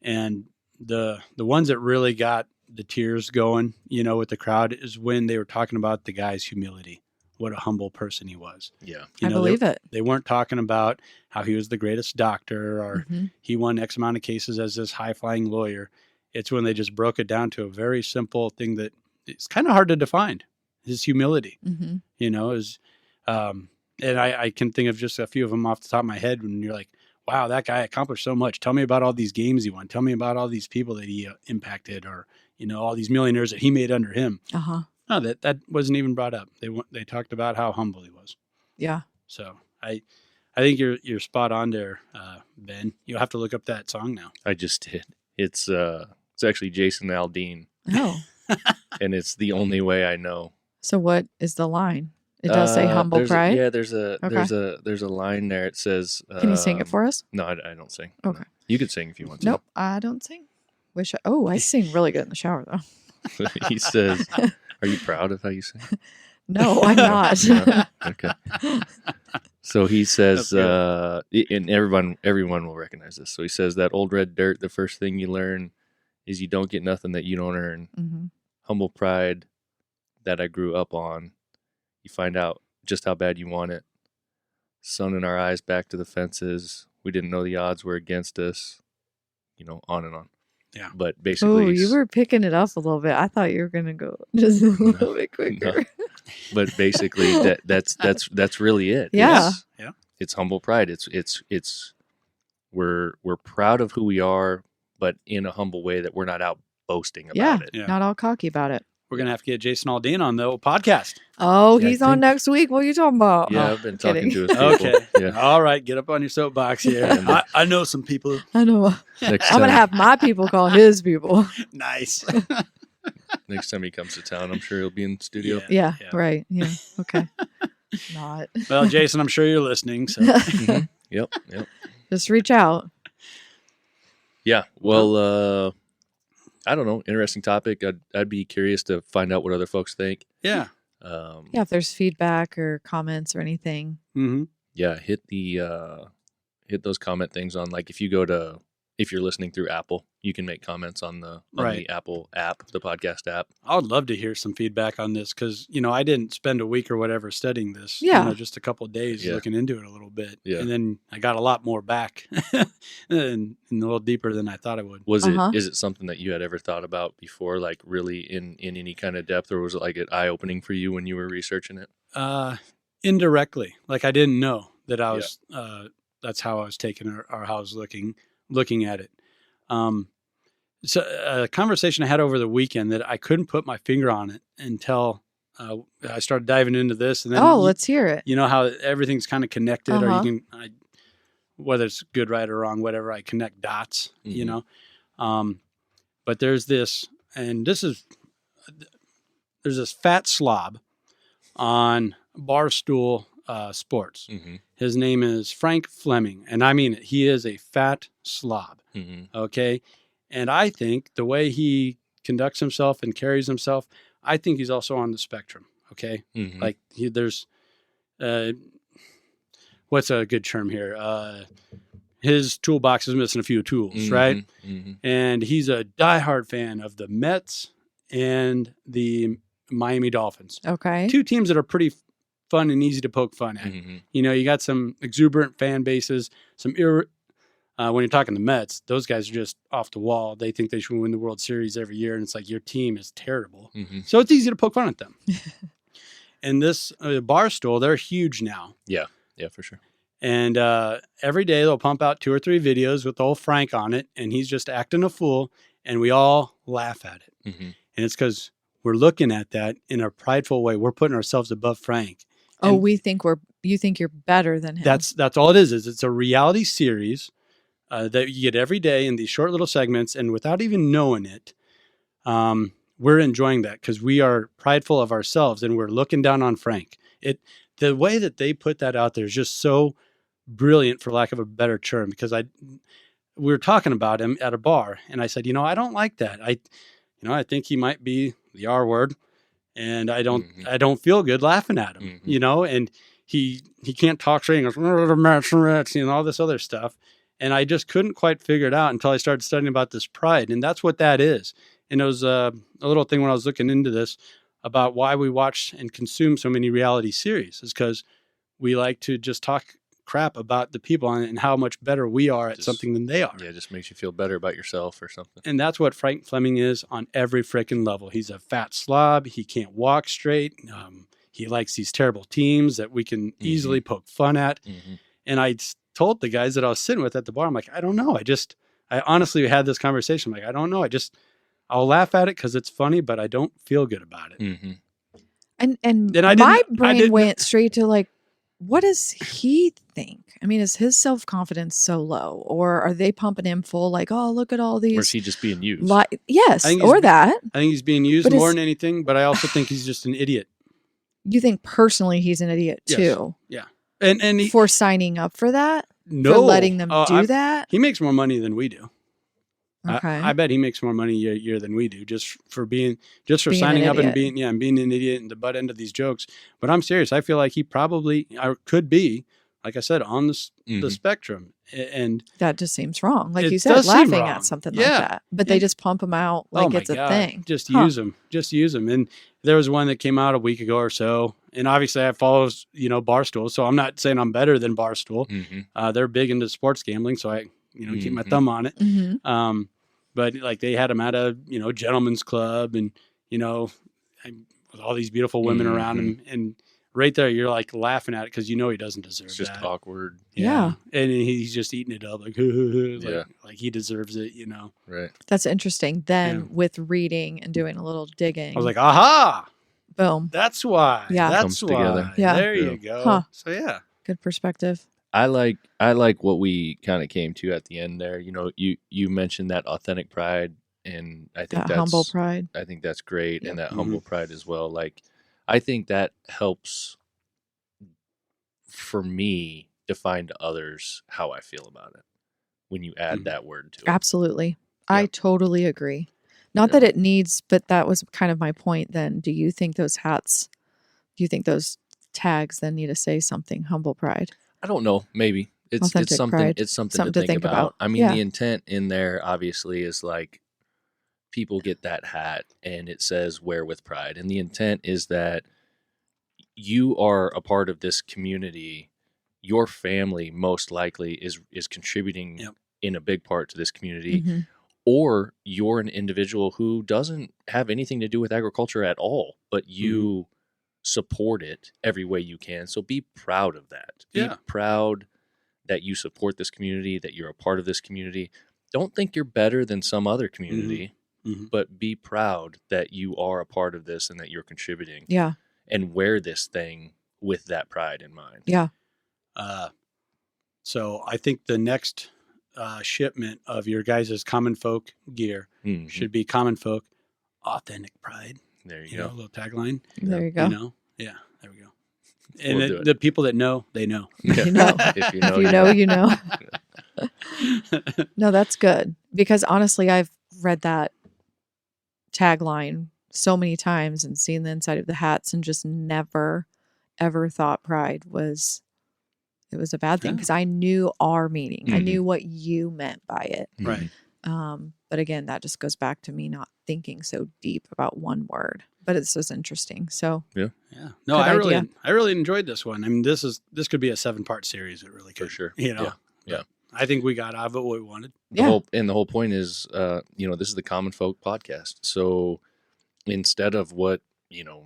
[SPEAKER 3] and the ones that really got the tears going, you know, with the crowd is when they were talking about the guy's humility, what a humble person he was.
[SPEAKER 2] Yeah.
[SPEAKER 3] You
[SPEAKER 4] I
[SPEAKER 3] know,
[SPEAKER 4] believe it.
[SPEAKER 3] they weren't talking about how he was the greatest doctor or
[SPEAKER 4] Mhm.
[SPEAKER 3] he won X amount of cases as this high flying lawyer. It's when they just broke it down to a very simple thing that it's kind of hard to define, his humility,
[SPEAKER 4] Mhm.
[SPEAKER 3] you know, and I can think of just a few of them off the top of my head when you're like, wow, that guy accomplished so much. Tell me about all these games he won. Tell me about all these people that he impacted, or, you know, all these millionaires that he made under him.
[SPEAKER 4] Uh-huh.
[SPEAKER 3] No, that wasn't even brought up. They talked about how humble he was.
[SPEAKER 4] Yeah.
[SPEAKER 3] So I think you're spot on there, Ben. You'll have to look up that song now.
[SPEAKER 2] I just did. It's actually Jason Aldean,
[SPEAKER 4] Oh.
[SPEAKER 2] and it's The Only Way I Know.
[SPEAKER 4] So what is the line? It does say humble
[SPEAKER 2] there's
[SPEAKER 4] pride.
[SPEAKER 2] there's a line there. It says,
[SPEAKER 4] Can you sing it for us?
[SPEAKER 2] No, I don't sing.
[SPEAKER 4] Okay.
[SPEAKER 2] No. You could sing if you want to.
[SPEAKER 4] Nope, I don't sing. I sing really good in the shower though.
[SPEAKER 2] He says, "Are you proud of how you sing?"
[SPEAKER 4] No, I'm not.
[SPEAKER 2] No? Okay. So he says,
[SPEAKER 3] That's
[SPEAKER 2] and everyone will recognize this. So he says, that old red dirt, the first thing you learn is you don't get nothing that you don't earn.
[SPEAKER 4] hmm
[SPEAKER 2] Humble pride that I grew up on. You find out just how bad you want it. Sun in our eyes, back to the fences. We didn't know the odds were against us. You know, on and on.
[SPEAKER 3] Yeah.
[SPEAKER 2] But basically,
[SPEAKER 4] Oh, you were picking it up a little bit. I thought you were gonna go just a little bit quicker.
[SPEAKER 2] but basically that's really it.
[SPEAKER 4] Yeah.
[SPEAKER 2] It's humble pride. It's we're proud of who we are, but in a humble way that we're not out boasting about it.
[SPEAKER 3] Yeah.
[SPEAKER 4] Not all cocky about it.
[SPEAKER 3] We're going to have to get Jason Aldean on the old podcast.
[SPEAKER 4] Oh,
[SPEAKER 2] Yeah, I
[SPEAKER 4] he's on
[SPEAKER 2] think-
[SPEAKER 4] next week. What are you talking about?
[SPEAKER 2] Yeah,
[SPEAKER 4] Oh,
[SPEAKER 2] I've been talking
[SPEAKER 4] kidding.
[SPEAKER 2] to his people.
[SPEAKER 3] Okay.
[SPEAKER 2] Yeah.
[SPEAKER 3] All right. Get up on your soapbox here.
[SPEAKER 2] Yeah.
[SPEAKER 3] I know some people.
[SPEAKER 4] I know.
[SPEAKER 2] Next
[SPEAKER 4] I'm going to
[SPEAKER 2] time,
[SPEAKER 4] have my people call his people.
[SPEAKER 3] Nice.
[SPEAKER 2] next time he comes to town, I'm sure he'll be in the studio.
[SPEAKER 4] Yeah,
[SPEAKER 3] Yeah.
[SPEAKER 4] right. Yeah. Okay. Not.
[SPEAKER 3] Well, Jason, I'm sure you're listening. So
[SPEAKER 2] Mhm. Yep.
[SPEAKER 4] Just reach out.
[SPEAKER 2] Yeah. Well, I don't know. Interesting topic. I'd be curious to find out what other folks think.
[SPEAKER 3] yeah.
[SPEAKER 4] Yeah, if there's feedback or comments or anything.
[SPEAKER 3] Mm-hmm.
[SPEAKER 2] Yeah, hit those comment things on, like, if you're listening through Apple, you can make comments on the
[SPEAKER 3] Right.
[SPEAKER 2] Apple app, the podcast app.
[SPEAKER 3] I would love to hear some feedback on this because, I didn't spend a week or whatever studying this.
[SPEAKER 4] Yeah.
[SPEAKER 3] Just a couple of days
[SPEAKER 2] Yeah.
[SPEAKER 3] looking into it a little bit.
[SPEAKER 2] Yeah.
[SPEAKER 3] And then I got a lot more back and a little deeper than I thought I would.
[SPEAKER 2] Is it something that you had ever thought about before, like really in any kind of depth, or was it like an eye opening for you when you were researching it?
[SPEAKER 3] Indirectly. Like I didn't know that I was, that's how I was taking or how I was looking at it. So a conversation I had over the weekend that I couldn't put my finger on it until I started diving into this. And then
[SPEAKER 4] Let's hear it.
[SPEAKER 3] you know how everything's kind of connected, or
[SPEAKER 4] Uh-huh.
[SPEAKER 3] you can, whether it's good, right, or wrong, whatever, I connect dots,
[SPEAKER 2] Mhm.
[SPEAKER 3] But there's this, and there's this fat slob on Barstool Sports.
[SPEAKER 2] Mm-hmm.
[SPEAKER 3] His name is Frank Fleming, and I mean it. He is a fat slob.
[SPEAKER 2] Mm-hmm.
[SPEAKER 3] Okay. And I think the way he conducts himself and carries himself, I think he's also on the spectrum. Okay.
[SPEAKER 2] Mm-hmm.
[SPEAKER 3] Like there's, what's a good term here? His toolbox is missing a few tools, right?
[SPEAKER 2] Mm-hmm.
[SPEAKER 3] And he's a diehard fan of the Mets and the Miami Dolphins.
[SPEAKER 4] Okay.
[SPEAKER 3] Two teams that are pretty fun and easy to poke fun at.
[SPEAKER 2] Mm-hmm.
[SPEAKER 3] You got some exuberant fan bases, when you're talking the Mets, those guys are just off the wall. They think they should win the World Series every year, and it's like your team is terrible.
[SPEAKER 2] Mm-hmm.
[SPEAKER 3] So it's easy to poke fun at them. And this Barstool, they're huge now.
[SPEAKER 2] Yeah, for sure.
[SPEAKER 3] And every day they'll pump out 2 or 3 videos with old Frank on it, and he's just acting a fool, and we all laugh at it.
[SPEAKER 2] Mm-hmm.
[SPEAKER 3] And it's because we're looking at that in a prideful way. We're putting ourselves above Frank.
[SPEAKER 4] Oh,
[SPEAKER 3] And
[SPEAKER 4] you think you're better than him.
[SPEAKER 3] That's all it is it's a reality series that you get every day in these short little segments, and without even knowing it, we're enjoying that because we are prideful of ourselves and we're looking down on Frank. The way that they put that out there is just so brilliant, for lack of a better term, because we were talking about him at a bar, and I said, I don't like that. I think he might be the R word, and I don't feel good laughing at him, and he can't talk straight. He goes, all this other stuff. And I just couldn't quite figure it out until I started studying about this pride. And that's what that is. And it was a little thing when I was looking into this about why we watch and consume so many reality series is because we like to just talk crap about the people on it and how much better we are at something than they are.
[SPEAKER 2] Yeah, it just makes you feel better about yourself or something.
[SPEAKER 3] And that's what Frank Fleming is on every freaking level. He's a fat slob. He can't walk straight. He likes these terrible teams that we can easily poke fun at.
[SPEAKER 2] Mm-hmm.
[SPEAKER 3] And I told the guys that I was sitting with at the bar, I'm like, I don't know. I honestly had this conversation. I'm like, I don't know. I'll laugh at it because it's funny, but I don't feel good about it.
[SPEAKER 2] Mm-hmm.
[SPEAKER 4] And
[SPEAKER 3] I
[SPEAKER 4] my
[SPEAKER 3] didn't-
[SPEAKER 4] brain went straight to like, what does he think? I mean, is his self-confidence so low, or are they pumping him full like, oh, look at all these?
[SPEAKER 2] Or is he just being used?
[SPEAKER 4] Yes,
[SPEAKER 3] I think
[SPEAKER 4] or
[SPEAKER 3] he's-
[SPEAKER 4] that.
[SPEAKER 3] I think he's being used
[SPEAKER 4] But
[SPEAKER 3] more
[SPEAKER 4] is-
[SPEAKER 3] than anything, but I also think he's just an idiot.
[SPEAKER 4] You think personally he's an idiot
[SPEAKER 3] Yes.
[SPEAKER 4] too
[SPEAKER 3] And he,
[SPEAKER 4] for signing up for that,
[SPEAKER 3] no,
[SPEAKER 4] for letting them do
[SPEAKER 3] I-
[SPEAKER 4] that?
[SPEAKER 3] He makes more money than we do.
[SPEAKER 4] Okay.
[SPEAKER 3] I bet he makes more money a year than we do just for
[SPEAKER 4] Being
[SPEAKER 3] signing
[SPEAKER 4] an
[SPEAKER 3] up and
[SPEAKER 4] idiot.
[SPEAKER 3] being an idiot and the butt end of these jokes. But I'm serious. I feel like he probably could be, like I said, on the
[SPEAKER 2] Mhm.
[SPEAKER 3] spectrum. And
[SPEAKER 4] That just seems wrong. Like
[SPEAKER 3] It
[SPEAKER 4] you said,
[SPEAKER 3] does seem
[SPEAKER 4] laughing
[SPEAKER 3] wrong.
[SPEAKER 4] at something
[SPEAKER 3] Yeah.
[SPEAKER 4] like that. But they
[SPEAKER 3] And-
[SPEAKER 4] just pump them out
[SPEAKER 3] oh
[SPEAKER 4] like
[SPEAKER 3] my
[SPEAKER 4] it's a
[SPEAKER 3] God,
[SPEAKER 4] thing.
[SPEAKER 3] just
[SPEAKER 4] Huh.
[SPEAKER 3] use them. And there was one that came out a week ago or so. And obviously I follow, Barstool. So I'm not saying I'm better than Barstool.
[SPEAKER 2] Mm-hmm.
[SPEAKER 3] They're big into sports gambling. So I, keep my
[SPEAKER 2] Mhm.
[SPEAKER 3] thumb on it.
[SPEAKER 4] Mhm.
[SPEAKER 3] But like they had him at a, gentleman's club and, with all these beautiful women around him, and right there you're like laughing at it because you know he doesn't deserve
[SPEAKER 2] It's just
[SPEAKER 3] that.
[SPEAKER 2] awkward.
[SPEAKER 4] Yeah.
[SPEAKER 3] And he's just eating it up like,
[SPEAKER 2] Yeah.
[SPEAKER 3] like he deserves it, you know.
[SPEAKER 2] Right.
[SPEAKER 4] That's interesting. Then
[SPEAKER 3] Yeah.
[SPEAKER 4] with reading and doing a little digging,
[SPEAKER 3] I was like, aha,
[SPEAKER 4] boom,
[SPEAKER 3] that's why.
[SPEAKER 4] Yeah.
[SPEAKER 3] That's
[SPEAKER 2] Comes
[SPEAKER 3] why.
[SPEAKER 2] together.
[SPEAKER 4] Yeah.
[SPEAKER 3] There
[SPEAKER 2] Yeah.
[SPEAKER 3] you go.
[SPEAKER 4] Huh.
[SPEAKER 3] So yeah.
[SPEAKER 4] good perspective.
[SPEAKER 2] I like what we kind of came to at the end there. You know, you mentioned that authentic pride, and I think
[SPEAKER 4] That
[SPEAKER 2] that's
[SPEAKER 4] humble pride.
[SPEAKER 2] I think that's great,
[SPEAKER 4] Yep.
[SPEAKER 2] and that humble pride as well. Like, I think that helps for me define to others how I feel about it when you add
[SPEAKER 3] Mhm.
[SPEAKER 2] that word to it.
[SPEAKER 4] Absolutely. I totally agree. Not
[SPEAKER 2] Yeah.
[SPEAKER 4] that it needs, but that was kind of my point then. Do you think those tags then need to say something? Humble pride.
[SPEAKER 2] I don't know. Maybe it's
[SPEAKER 4] Authentic
[SPEAKER 2] something.
[SPEAKER 4] pride.
[SPEAKER 2] It's something
[SPEAKER 4] Something
[SPEAKER 2] to think about.
[SPEAKER 4] about.
[SPEAKER 2] I mean,
[SPEAKER 4] Yeah.
[SPEAKER 2] the intent in there obviously is like people get that hat and it says "Wear with pride," and the intent is that you are a part of this community. Your family most likely is contributing
[SPEAKER 3] Yep.
[SPEAKER 2] in a big part to this community,
[SPEAKER 4] Mhm.
[SPEAKER 2] or you're an individual who doesn't have anything to do with agriculture at all, but you support it every way you can. So be proud of that. Be
[SPEAKER 3] Yeah.
[SPEAKER 2] proud that you support this community, that you're a part of this community. Don't think you're better than some other community,
[SPEAKER 3] Mhm.
[SPEAKER 2] but be proud that you are a part of this and that you're contributing,
[SPEAKER 4] Yeah.
[SPEAKER 2] and wear this thing with that pride in mind.
[SPEAKER 4] Yeah.
[SPEAKER 3] So I think the next shipment of your guys' Common Folk gear
[SPEAKER 2] Mhm.
[SPEAKER 3] should be Common Folk Authentic Pride.
[SPEAKER 2] There you
[SPEAKER 3] You know, a
[SPEAKER 2] go.
[SPEAKER 3] little tagline.
[SPEAKER 4] There you go.
[SPEAKER 3] You know? Yeah, there we go. And
[SPEAKER 2] We'll do it.
[SPEAKER 3] the people that know, they know.
[SPEAKER 4] You know.
[SPEAKER 2] If you know,
[SPEAKER 4] If you know, you know. No, that's good. Because honestly, I've read that tagline so many times and seen the inside of the hats and just never, ever thought pride was a bad thing
[SPEAKER 3] Yeah.
[SPEAKER 4] because I knew our meaning. I
[SPEAKER 2] Mhm.
[SPEAKER 4] knew what you meant by it.
[SPEAKER 3] Right.
[SPEAKER 4] But again, that just goes back to me not thinking so deep about one word. But it's just interesting. So
[SPEAKER 3] Yeah. No,
[SPEAKER 4] Good
[SPEAKER 3] I really enjoyed this one. I mean, this could be a 7-part series. It really could.
[SPEAKER 2] For sure.
[SPEAKER 3] You know.
[SPEAKER 2] Yeah. Yeah.
[SPEAKER 3] But I think we got out of it what we wanted.
[SPEAKER 2] The
[SPEAKER 4] yeah,
[SPEAKER 2] whole point is, this is the Common Folk podcast. So instead of what,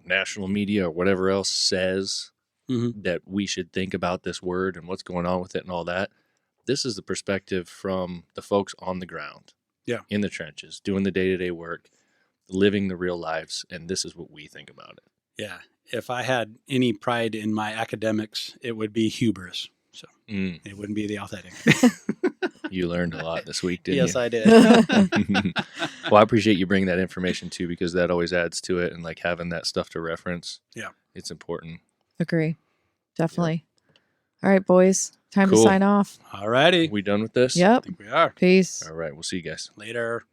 [SPEAKER 2] national media or whatever else says
[SPEAKER 3] Mhm.
[SPEAKER 2] that we should think about this word and what's going on with it and all that, this is the perspective from the folks on the ground.
[SPEAKER 3] Yeah.
[SPEAKER 2] In the trenches, doing the day-to-day work, living the real lives. And this is what we think about it.
[SPEAKER 3] Yeah. If I had any pride in my academics, it would be hubris. So it wouldn't be the authentic.
[SPEAKER 2] You learned a lot this week, didn't
[SPEAKER 3] Yes,
[SPEAKER 2] you?
[SPEAKER 3] I did.
[SPEAKER 2] Well, I appreciate you bringing that information too, because that always adds to it, and like having that stuff to reference.
[SPEAKER 3] Yeah.
[SPEAKER 2] It's important.
[SPEAKER 4] agree. Definitely. All right, boys. Time
[SPEAKER 2] Cool.
[SPEAKER 4] to sign off.
[SPEAKER 3] All righty.
[SPEAKER 2] We done with this?
[SPEAKER 3] I
[SPEAKER 4] Yep.
[SPEAKER 3] think we are.
[SPEAKER 4] Peace.
[SPEAKER 2] All right. We'll see you guys.
[SPEAKER 3] Later.